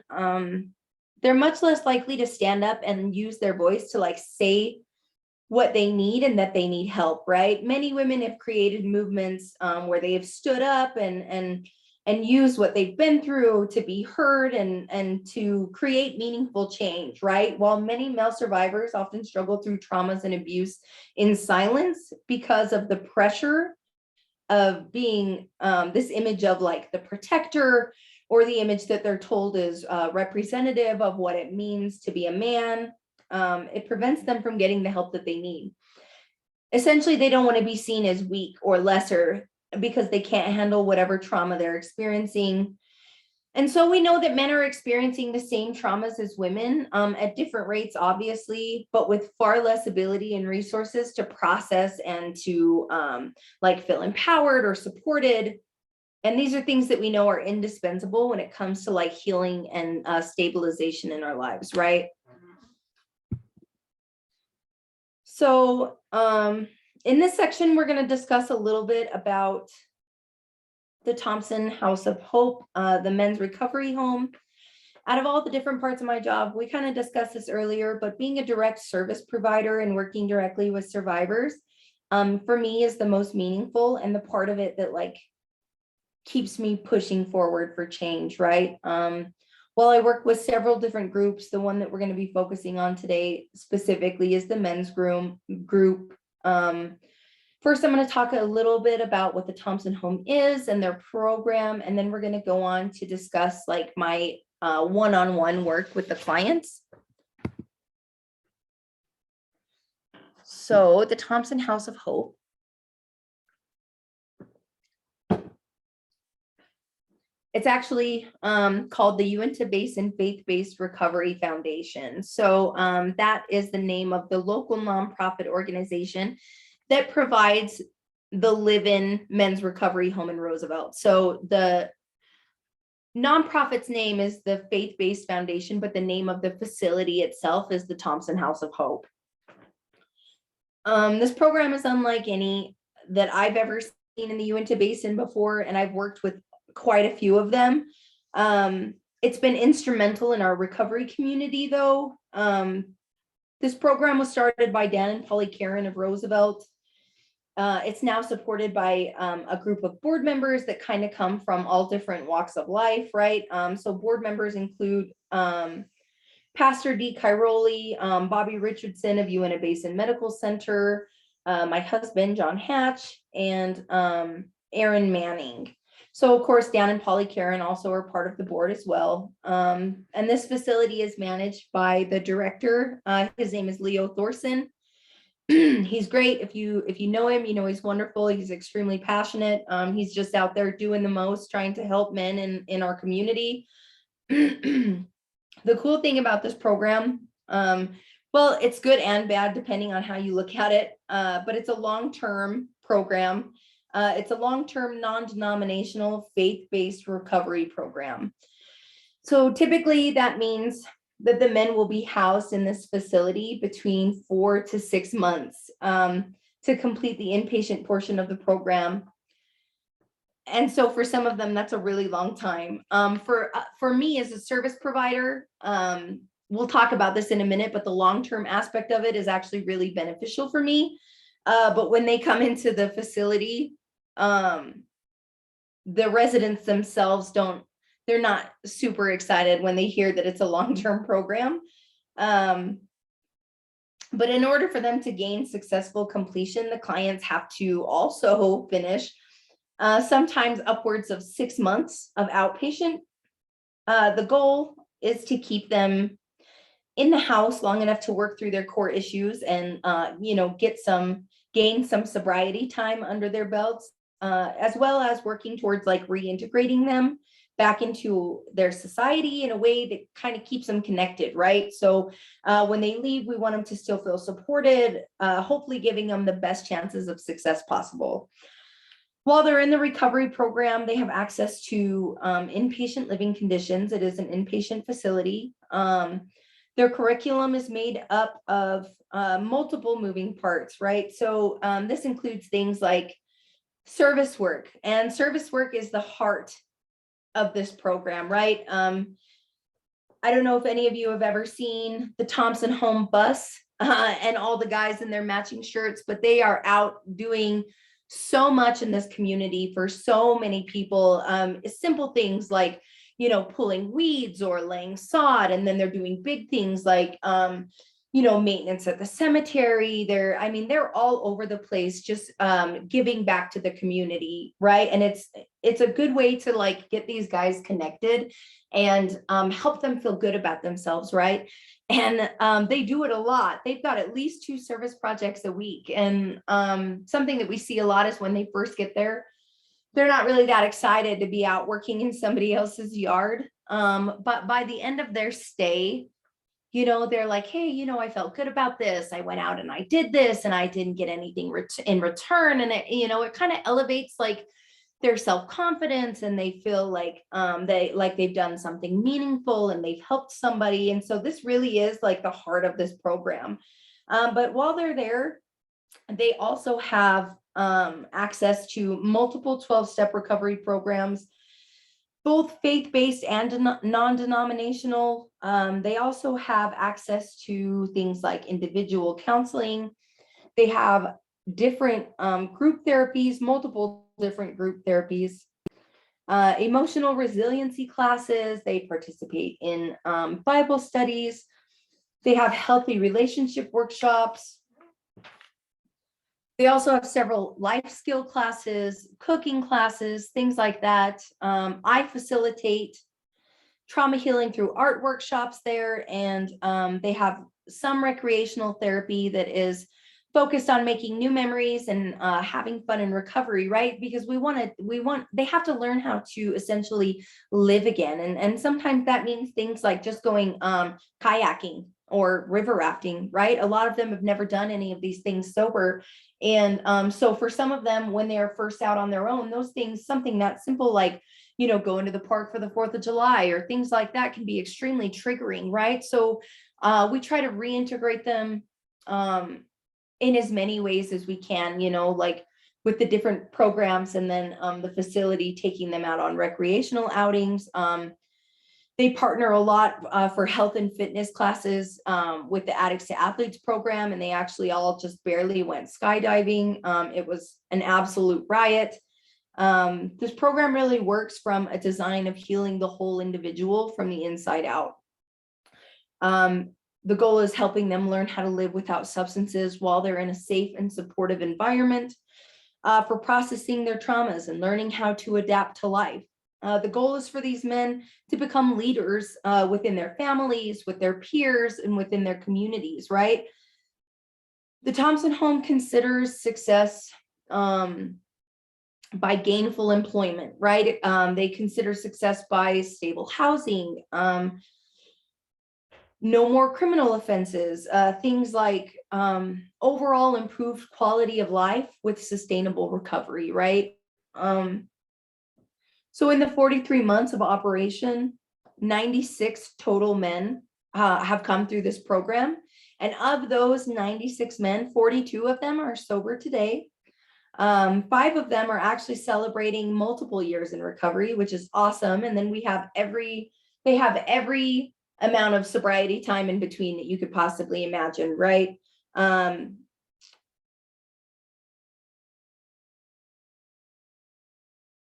they're much less likely to stand up and use their voice to like say what they need and that they need help, right? Many women have created movements where they have stood up and used what they've been through to be heard and to create meaningful change, right? While many male survivors often struggle through traumas and abuse in silence because of the pressure of being this image of like the protector, or the image that they're told is representative of what it means to be a man, it prevents them from getting the help that they need. Essentially, they don't want to be seen as weak or lesser because they can't handle whatever trauma they're experiencing. And so we know that men are experiencing the same traumas as women at different rates, obviously, but with far less ability and resources to process and to like feel empowered or supported. And these are things that we know are indispensable when it comes to like healing and stabilization in our lives, right? So in this section, we're going to discuss a little bit about the Thompson House of Hope, the men's recovery home. Out of all the different parts of my job, we kind of discussed this earlier, but being a direct service provider and working directly with survivors, for me is the most meaningful and the part of it that like keeps me pushing forward for change, right? While I work with several different groups, the one that we're going to be focusing on today specifically is the men's group. First, I'm going to talk a little bit about what the Thompson Home is and their program, and then we're going to go on to discuss like my one-on-one work with the clients. So the Thompson House of Hope. It's actually called the Uinta Basin Faith-Based Recovery Foundation. So that is the name of the local nonprofit organization that provides the live-in men's recovery home in Roosevelt. So the nonprofit's name is the Faith-Based Foundation, but the name of the facility itself is the Thompson House of Hope. This program is unlike any that I've ever seen in the Uinta Basin before, and I've worked with quite a few of them. It's been instrumental in our recovery community, though. This program was started by Dan and Polly Karen of Roosevelt. It's now supported by a group of board members that kind of come from all different walks of life, right? So board members include Pastor D. Cairoli, Bobby Richardson of Uinta Basin Medical Center, my husband, John Hatch, and Aaron Manning. So of course, Dan and Polly Karen also are part of the board as well. And this facility is managed by the director. His name is Leo Thorson. He's great. If you know him, you know he's wonderful. He's extremely passionate. He's just out there doing the most, trying to help men in our community. The cool thing about this program, well, it's good and bad depending on how you look at it, but it's a long-term program. It's a long-term, non-denominational, faith-based recovery program. So typically that means that the men will be housed in this facility between 4 to 6 months to complete the inpatient portion of the program. And so for some of them, that's a really long time. For me as a service provider, we'll talk about this in a minute, but the long-term aspect of it is actually really beneficial for me. But when they come into the facility, the residents themselves they're not super excited when they hear that it's a long-term program. But in order for them to gain successful completion, the clients have to also finish sometimes upwards of 6 months of outpatient. The goal is to keep them in the house long enough to work through their core issues and gain some sobriety time under their belts, as well as working towards like reintegrating them back into their society in a way that kind of keeps them connected, right? So when they leave, we want them to still feel supported, hopefully giving them the best chances of success possible. While they're in the recovery program, they have access to inpatient living conditions. It is an inpatient facility. Their curriculum is made up of multiple moving parts, right? So this includes things like service work, and service work is the heart of this program, right? I don't know if any of you have ever seen the Thompson Home bus and all the guys in their matching shirts, but they are out doing so much in this community for so many people. Simple things like, you know, pulling weeds or laying sod, and then they're doing big things like, you know, maintenance at the cemetery. They're all over the place, just giving back to the community, right? And it's a good way to like get these guys connected and help them feel good about themselves, right? And they do it a lot. They've got at least 2 service projects a week. And something that we see a lot is when they first get there, they're not really that excited to be out working in somebody else's yard. But by the end of their stay, you know, they're like, hey, you know, I felt good about this. I went out and I did this and I didn't get anything in return. And it, you know, it kind of elevates like their self-confidence, and they feel like they've done something meaningful and they've helped somebody. And so this really is like the heart of this program. But while they're there, they also have access to multiple 12-step recovery programs, both faith-based and non-denominational. They also have access to things like individual counseling. They have different group therapies, multiple different group therapies, emotional resiliency classes. They participate in Bible studies. They have healthy relationship workshops. They also have several life skill classes, cooking classes, things like that. I facilitate trauma healing through art workshops there, and they have some recreational therapy that is focused on making new memories and having fun in recovery, right? Because they have to learn how to essentially live again. And sometimes that means things like just going kayaking or river rafting, right? A lot of them have never done any of these things sober. And so for some of them, when they're first out on their own, those things, something that simple like, you know, going to the park for the 4th of July or things like that can be extremely triggering, right? So we try to reintegrate them in as many ways as we can, you know, like with the different programs, and then the facility taking them out on recreational outings. They partner a lot for health and fitness classes with the Addicts to Athletes program, and they actually all just barely went skydiving. It was an absolute riot. This program really works from a design of healing the whole individual from the inside out. The goal is helping them learn how to live without substances while they're in a safe and supportive environment for processing their traumas and learning how to adapt to life. The goal is for these men to become leaders within their families, with their peers, and within their communities, right? The Thompson Home considers success by gainful employment, right? They consider success by stable housing, no more criminal offenses, things like overall improved quality of life with sustainable recovery, right? So in the 43 months of operation, 96 total men have come through this program. And of those 96 men, 42 of them are sober today. 5 of them are actually celebrating multiple years in recovery, which is awesome. And then they have every amount of sobriety time in between that you could possibly imagine, right?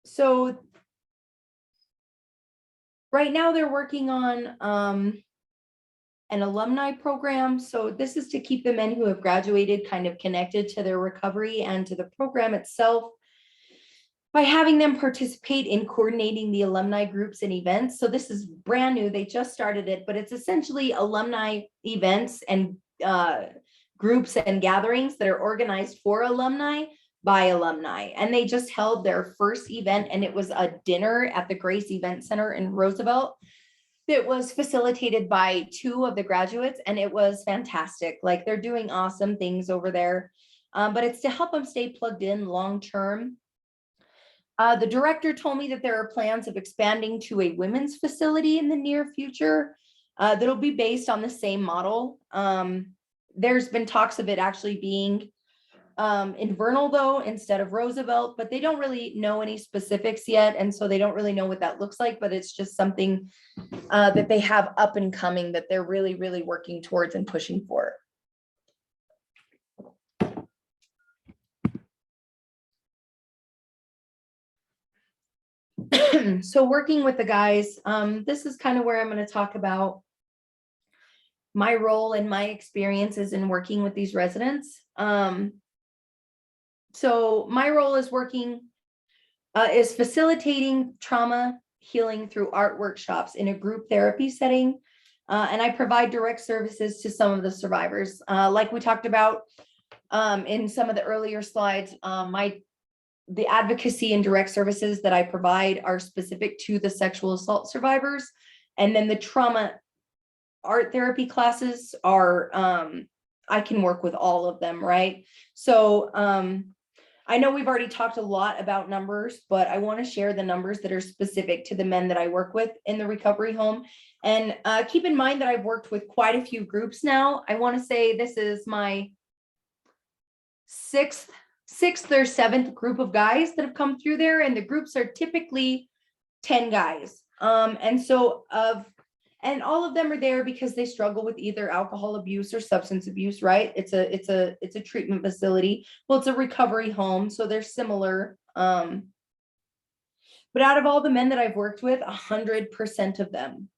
So right now they're working on an alumni program. So this is to keep the men who have graduated kind of connected to their recovery and to the program itself by having them participate in coordinating the alumni groups and events. So this is brand new. They just started it, but it's essentially alumni events and groups and gatherings that are organized for alumni by alumni. And they just held their first event, and it was a dinner at the Grace Event Center in Roosevelt. It was facilitated by 2 of the graduates, and it was fantastic. Like, they're doing awesome things over there, but it's to help them stay plugged in long term. The director told me that there are plans of expanding to a women's facility in the near future that'll be based on the same model. There's been talks of it actually being in Vernal though, instead of Roosevelt, but they don't really know any specifics yet. And so they don't really know what that looks like, but it's just something that they have up and coming that they're really, really working towards and pushing for. So working with the guys, this is kind of where I'm going to talk about my role and my experiences in working with these residents. So my role is facilitating trauma healing through art workshops in a group therapy setting. And I provide direct services to some of the survivors. Like we talked about in some of the earlier slides, the advocacy and direct services that I provide are specific to the sexual assault survivors. And then the trauma art therapy classes are, I can work with all of them, right? So I know we've already talked a lot about numbers, but I want to share the numbers that are specific to the men that I work with in the recovery home. And keep in mind that I've worked with quite a few groups now. I want to say this is my sixth or seventh group of guys that have come through there, and the groups are typically 10 guys. And all of them are there because they struggle with either alcohol abuse or substance abuse, right? It's a treatment facility. Well, it's a recovery home, so they're similar. But out of all the men that I've worked with, 100% of them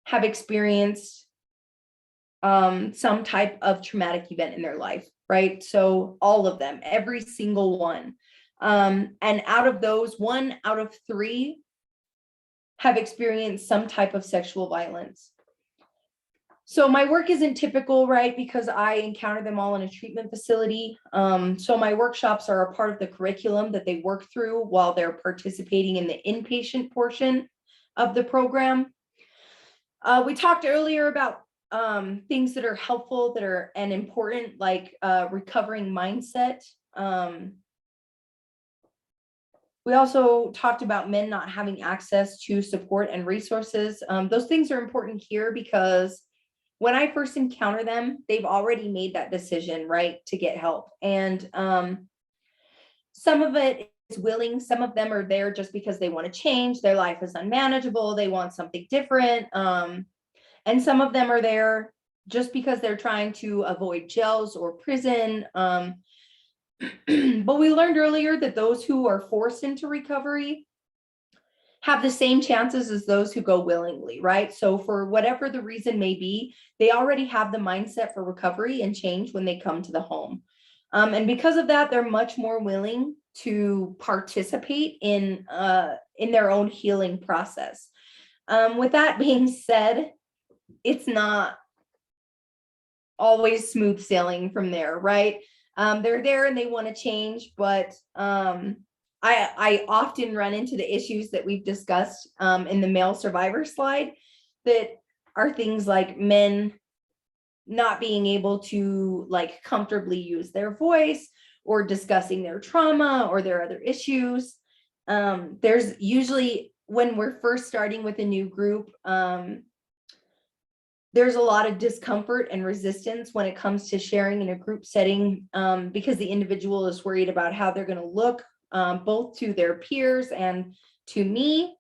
have experienced some type of traumatic event in their life, right? So all of them, every single one. And out of those, 1 out of 3 have experienced some type of sexual violence. So my work isn't typical, right? Because I encounter them all in a treatment facility. So my workshops are a part of the curriculum that they work through while they're participating in the inpatient portion of the program. We talked earlier about things that are helpful and important, like recovering mindset. We also talked about men not having access to support and resources. Those things are important here because when I first encounter them, they've already made that decision, right, to get help. And some of it is willing, some of them are there just because they want to change, their life is unmanageable, they want something different. And some of them are there just because they're trying to avoid jails or prison. But we learned earlier that those who are forced into recovery have the same chances as those who go willingly, right? So for whatever the reason may be, they already have the mindset for recovery and change when they come to the home. And because of that, they're much more willing to participate in their own healing process. With that being said, it's not always smooth sailing from there, right? They're there and they want to change, but I often run into the issues that we've discussed in the male survivor slide that are things like men not being able to like comfortably use their voice or discussing their trauma or their other issues. There's usually, when we're first starting with a new group, there's a lot of discomfort and resistance when it comes to sharing in a group setting because the individual is worried about how they're going to look both to their peers and to me.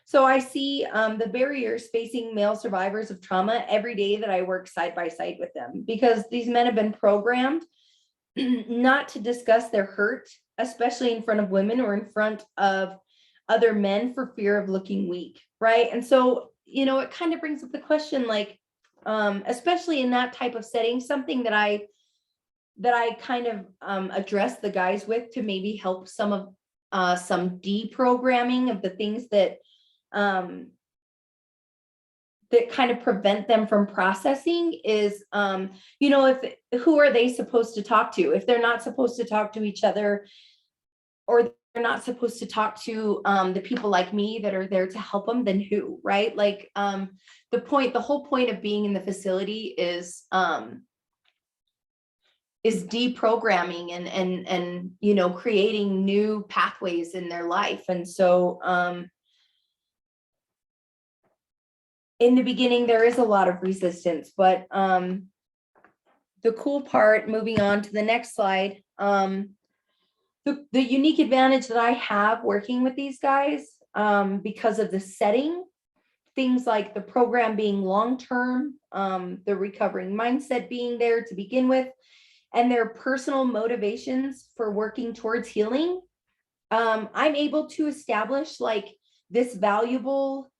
So I see the barriers facing male survivors of trauma every day that I work side by side with them, because these men have been programmed not to discuss their hurt, especially in front of women or in front of other men for fear of looking weak, right? And so, you know, it kind of brings up the question, like, especially in that type of setting, something that I kind of address the guys with to maybe help some deprogramming of the things that that kind of prevent them from processing is, you know, who are they supposed to talk to? If they're not supposed to talk to each other, or they're not supposed to talk to the people like me that are there to help them, then who, right? Like the whole point of being in the facility is is deprogramming and creating new pathways in their life. And so in the beginning, there is a lot of resistance, but the cool part, moving on to the next slide, the unique advantage that I have working with these guys, because of the setting, things like the program being long-term, the recovering mindset being there to begin with, and their personal motivations for working towards healing, I'm able to establish like this valuable,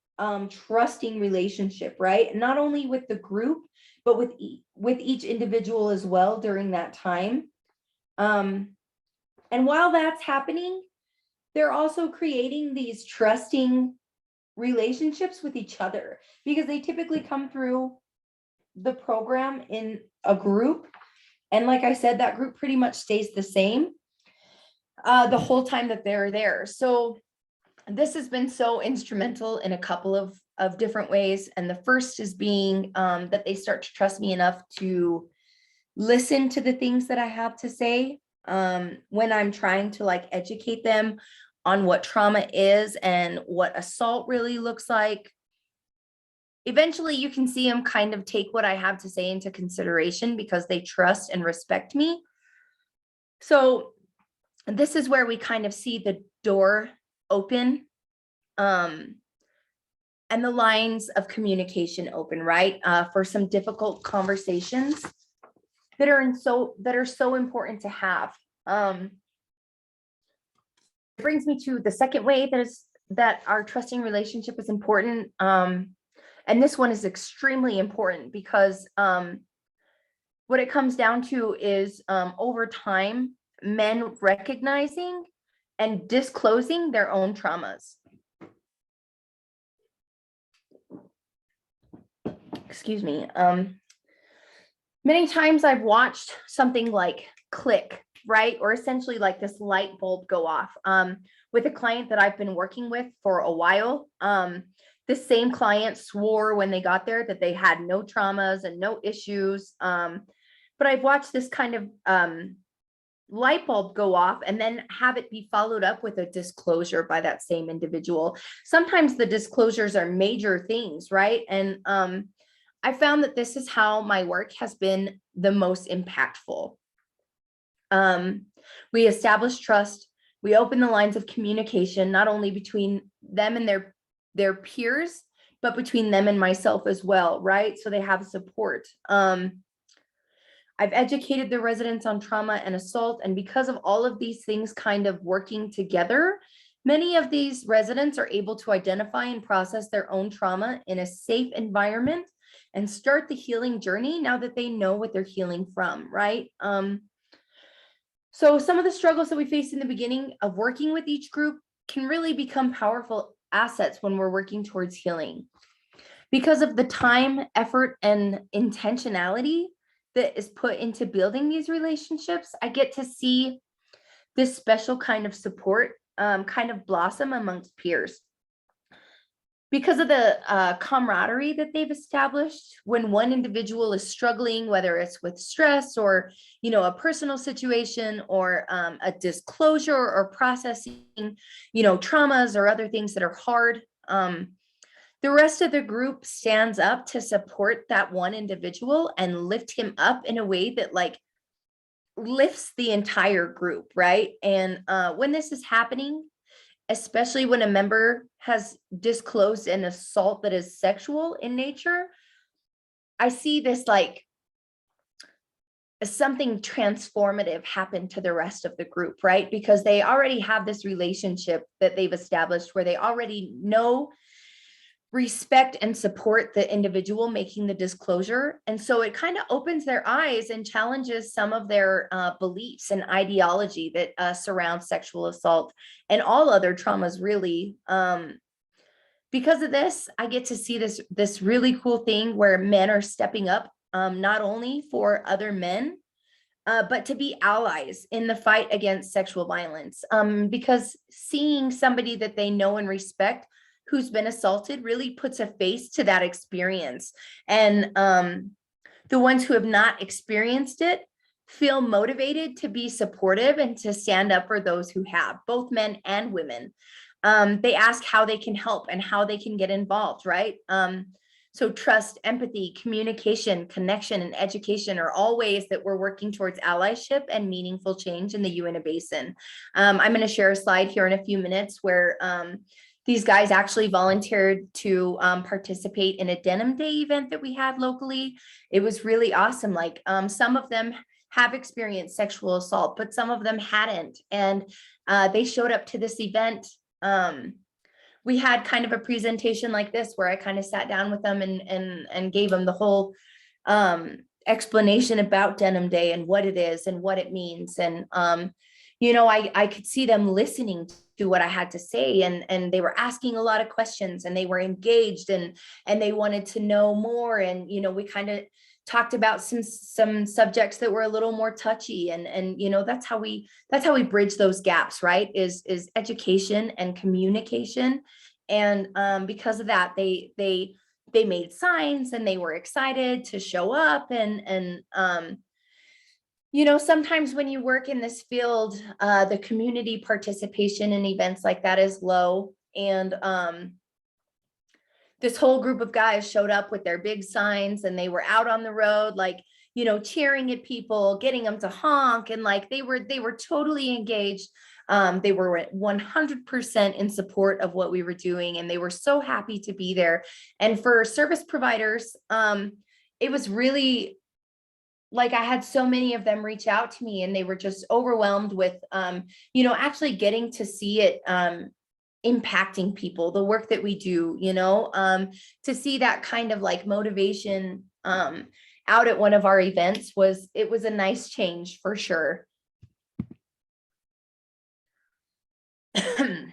trusting relationship, right? Not only with the group, but with each individual as well during that time. And while that's happening, they're also creating these trusting relationships with each other, because they typically come through the program in a group. And like I said, that group pretty much stays the same the whole time that they're there. So this has been so instrumental in a couple of different ways. And the first is being that they start to trust me enough to listen to the things that I have to say when I'm trying to like educate them on what trauma is and what assault really looks like. Eventually you can see them kind of take what I have to say into consideration because they trust and respect me. So this is where we kind of see the door open and the lines of communication open, right? For some difficult conversations that are so important to have. It brings me to the second way that our trusting relationship is important. And this one is extremely important because what it comes down to is over time, men recognizing and disclosing their own traumas. Excuse me. Many times I've watched something like click, right? Or essentially like this light bulb go off with a client that I've been working with for a while. The same client swore when they got there that they had no traumas and no issues. But I've watched this kind of light bulb go off and then have it be followed up with a disclosure by that same individual. Sometimes the disclosures are major things, right? And I found that this is how my work has been the most impactful. We establish trust. We open the lines of communication, not only between them and their peers, but between them and myself as well, right? So they have support. I've educated the residents on trauma and assault, and because of all of these things kind of working together, many of these residents are able to identify and process their own trauma in a safe environment and start the healing journey now that they know what they're healing from, right? So some of the struggles that we face in the beginning of working with each group can really become powerful assets when we're working towards healing. Because of the time, effort, and intentionality that is put into building these relationships, I get to see this special kind of support kind of blossom amongst peers. Because of the camaraderie that they've established, when one individual is struggling, whether it's with stress or, a personal situation or a disclosure or processing, traumas or other things that are hard, the rest of the group stands up to support that one individual and lift him up in a way that like lifts the entire group, right? And when this is happening, especially when a member has disclosed an assault that is sexual in nature, I see this like something transformative happen to the rest of the group, right? Because they already have this relationship that they've established where they already know, respect, and support the individual making the disclosure. And so it kind of opens their eyes and challenges some of their beliefs and ideology that surrounds sexual assault and all other traumas, really. Because of this, I get to see this really cool thing where men are stepping up, not only for other men, but to be allies in the fight against sexual violence. Because seeing somebody that they know and respect who's been assaulted really puts a face to that experience. And the ones who have not experienced it feel motivated to be supportive and to stand up for those who have, both men and women. They ask how they can help and how they can get involved, right? So trust, empathy, communication, connection, and education are all ways that we're working towards allyship and meaningful change in the Uinta Basin. I'm going to share a slide here in a few minutes where these guys actually volunteered to participate in a Denim Day event that we had locally. It was really awesome. Like some of them have experienced sexual assault, but some of them hadn't. And they showed up to this event. We had kind of a presentation like this where I kind of sat down with them and gave them the whole explanation about Denim Day and what it is and what it means. And, you know, I could see them listening to what I had to say, and they were asking a lot of questions, and they were engaged, and they wanted to know more. And, you know, we kind of talked about some subjects that were a little more touchy, and you know, that's how we bridge those gaps, right? Is education and communication. And because of that, they made signs, and they were excited to show up. And you know, sometimes when you work in this field, the community participation in events like that is low. And this whole group of guys showed up with their big signs, and they were out on the road, like, you know, cheering at people, getting them to honk. And like, they were totally engaged. They were 100% in support of what we were doing, and they were so happy to be there. And for service providers, it was really like, I had so many of them reach out to me, and they were just overwhelmed with, you know, actually getting to see it, impacting people, the work that we do, you know, to see that kind of like motivation out at one of our events was a nice change for sure.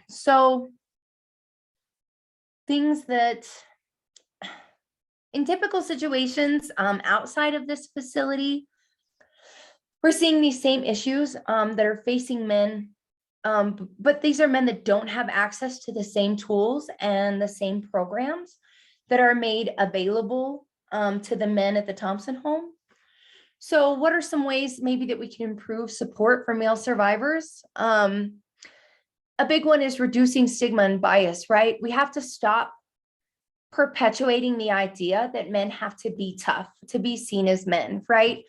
So things that in typical situations outside of this facility, we're seeing these same issues that are facing men. But these are men that don't have access to the same tools and the same programs that are made available to the men at the Thompson home. So what are some ways maybe that we can improve support for male survivors? A big one is reducing stigma and bias, right? We have to stop perpetuating the idea that men have to be tough to be seen as men, right?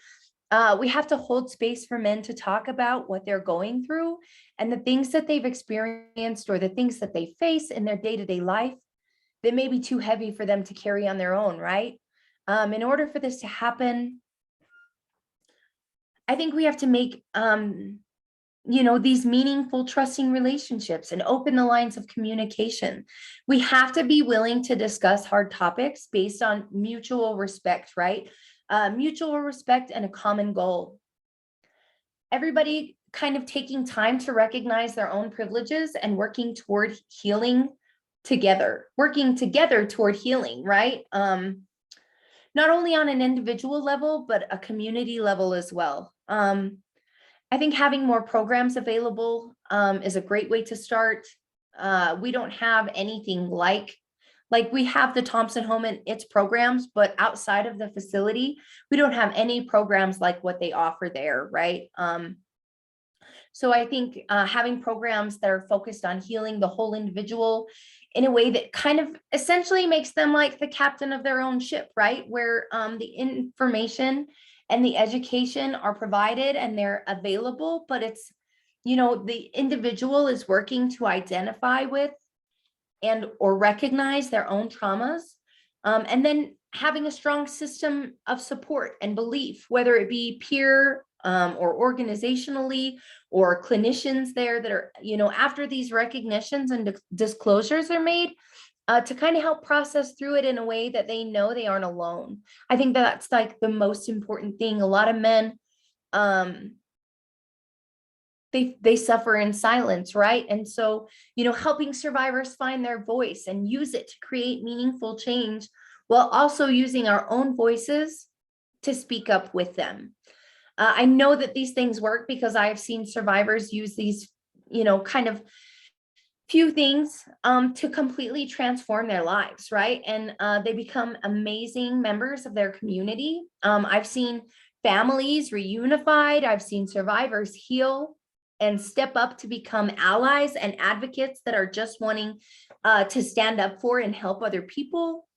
We have to hold space for men to talk about what they're going through and the things that they've experienced or the things that they face in their day-to-day life that may be too heavy for them to carry on their own, right? In order for this to happen, I think we have to make, you know, these meaningful, trusting relationships and open the lines of communication. We have to be willing to discuss hard topics based on mutual respect, right? Mutual respect and a common goal. Everybody kind of taking time to recognize their own privileges and working toward healing together, toward healing, right? Not only on an individual level, but a community level as well. I think having more programs available is a great way to start. We don't have anything like we have the Thompson home and its programs, but outside of the facility, we don't have any programs like what they offer there, right? So I think having programs that are focused on healing the whole individual in a way that kind of essentially makes them like the captain of their own ship, right? Where the information and the education are provided and they're available, but it's, you know, the individual is working to identify with and or recognize their own traumas, and then having a strong system of support and belief, whether it be peer or organizationally or clinicians there that are, you know, after these recognitions and disclosures are made, to kind of help process through it in a way that they know they aren't alone. I think that's like the most important thing. A lot of men, they suffer in silence, right? And so, you know, helping survivors find their voice and use it to create meaningful change while also using our own voices to speak up with them. I know that these things work because I've seen survivors use these, you know, kind of few things to completely transform their lives, right? And they become amazing members of their community. I've seen families reunified. I've seen survivors heal and step up to become allies and advocates that are just wanting to stand up for and help other people.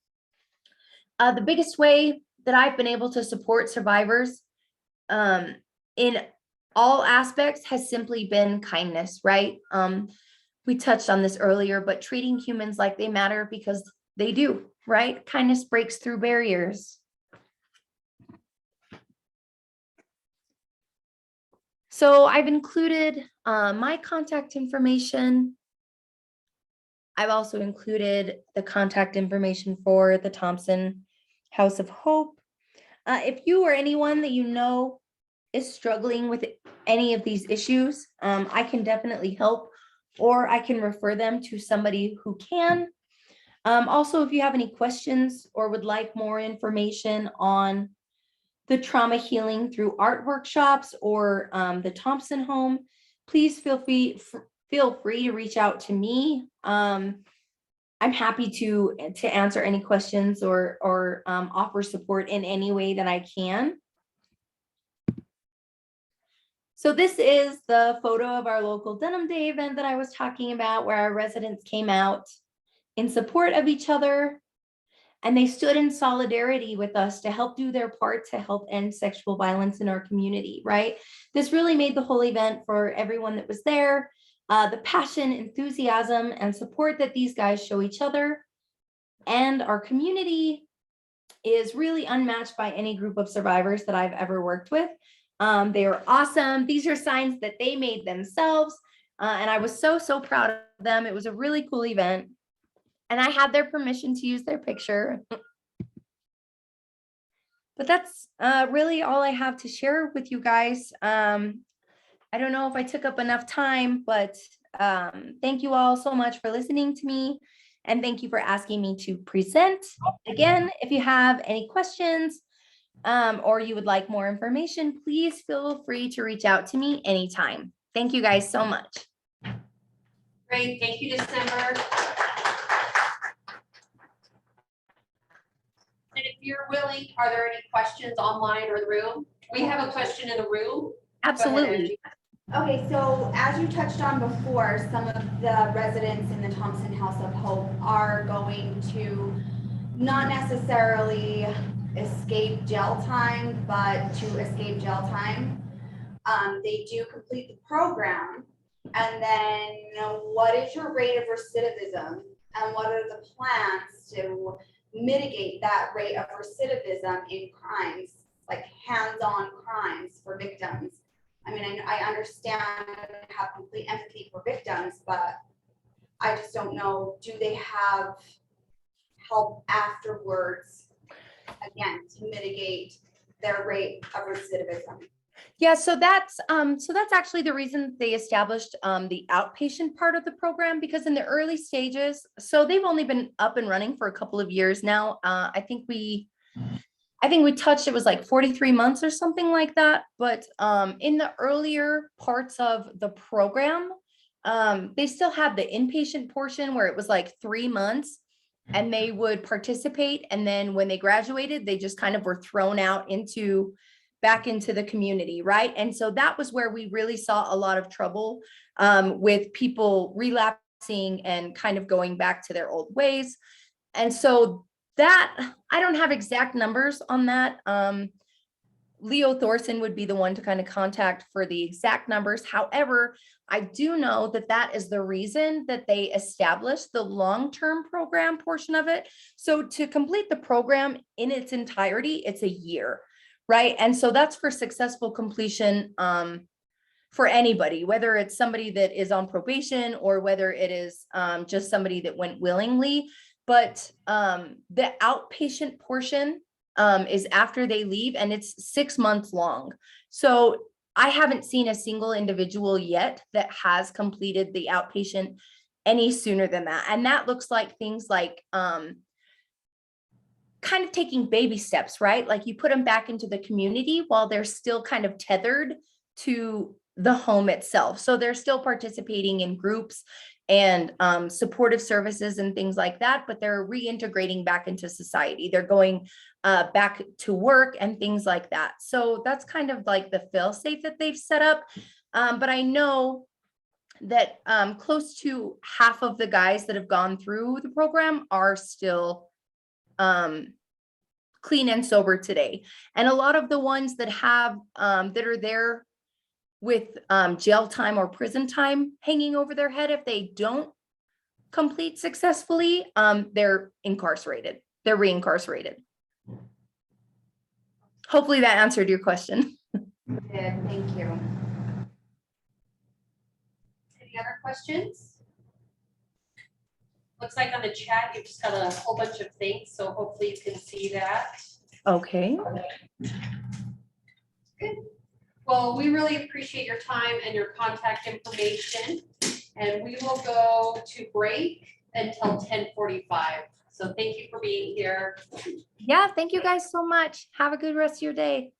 The biggest way that I've been able to support survivors in all aspects has simply been kindness, right? We touched on this earlier, but treating humans like they matter because they do, right? Kindness breaks through barriers. So I've included my contact information. I've also included the contact information for the Thompson House of Hope. If you or anyone that you know is struggling with any of these issues, I can definitely help, or I can refer them to somebody who can. Also, if you have any questions or would like more information on the trauma healing through art workshops or the Thompson home, please feel free to reach out to me. I'm happy to answer any questions or offer support in any way that I can. So this is the photo of our local Denim Day event that I was talking about, where our residents came out in support of each other, and they stood in solidarity with us to help do their part to help end sexual violence in our community, right? This really made the whole event for everyone that was there. The passion, enthusiasm, and support that these guys show each other and our community is really unmatched by any group of survivors that I've ever worked with. They are awesome. These are signs that they made themselves. And I was so proud of them. It was a really cool event. And I had their permission to use their picture. But that's really all I have to share with you guys. I don't know if I took up enough time, but thank you all so much for listening to me. And thank you for asking me to present. Again, if you have any questions or you would like more information, please feel free to reach out to me anytime. Thank you guys so much. Great, thank you, December. And if you're willing, are there any questions online or in the room? We have a question in the room. Absolutely. Okay, so as you touched on before, some of the residents in the Thompson House of Hope are going to not necessarily escape jail time, but to escape jail time. They do complete the program. And then what is your rate of recidivism? And what are the plans to mitigate that rate of recidivism in crimes, like hands-on crimes for victims? I mean, I understand and have complete empathy for victims, but I just don't know, do they have help afterwards, again, to mitigate their rate of recidivism? Yeah, so that's actually the reason they established the outpatient part of the program, because in the early stages, so they've only been up and running for a couple of years now. I think we touched, it was like 43 months or something like that. But in the earlier parts of the program, they still had the inpatient portion where it was like 3 months and they would participate. And then when they graduated, they just kind of were thrown out back into the community, right? And so that was where we really saw a lot of trouble with people relapsing and kind of going back to their old ways. And so that, I don't have exact numbers on that. Leo Thorson would be the one to kind of contact for the exact numbers. However, I do know that that is the reason that they established the long-term program portion of it. So to complete the program in its entirety, it's a year, right? And so that's for successful completion for anybody, whether it's somebody that is on probation or whether it is just somebody that went willingly. But the outpatient portion is after they leave, and it's 6 months long. So I haven't seen a single individual yet that has completed the outpatient any sooner than that. And that looks like things like kind of taking baby steps, right? Like you put them back into the community while they're still kind of tethered to the home itself. So they're still participating in groups and supportive services and things like that, but they're reintegrating back into society. They're going back to work and things like that. So that's kind of like the fail safe that they've set up. But I know that close to half of the guys that have gone through the program are still clean and sober today. And a lot of the ones that have that are there with jail time or prison time hanging over their head, if they don't complete successfully, they're incarcerated. They're reincarcerated. Hopefully that answered your question. Good, thank you. Any other questions? Looks like on the chat, you've just got a whole bunch of things, so hopefully you can see that. Okay. Good. Well, we really appreciate your time and your contact information, and we will go to break until 10:45. So thank you for being here. Yeah, thank you guys so much. Have a good rest of your day.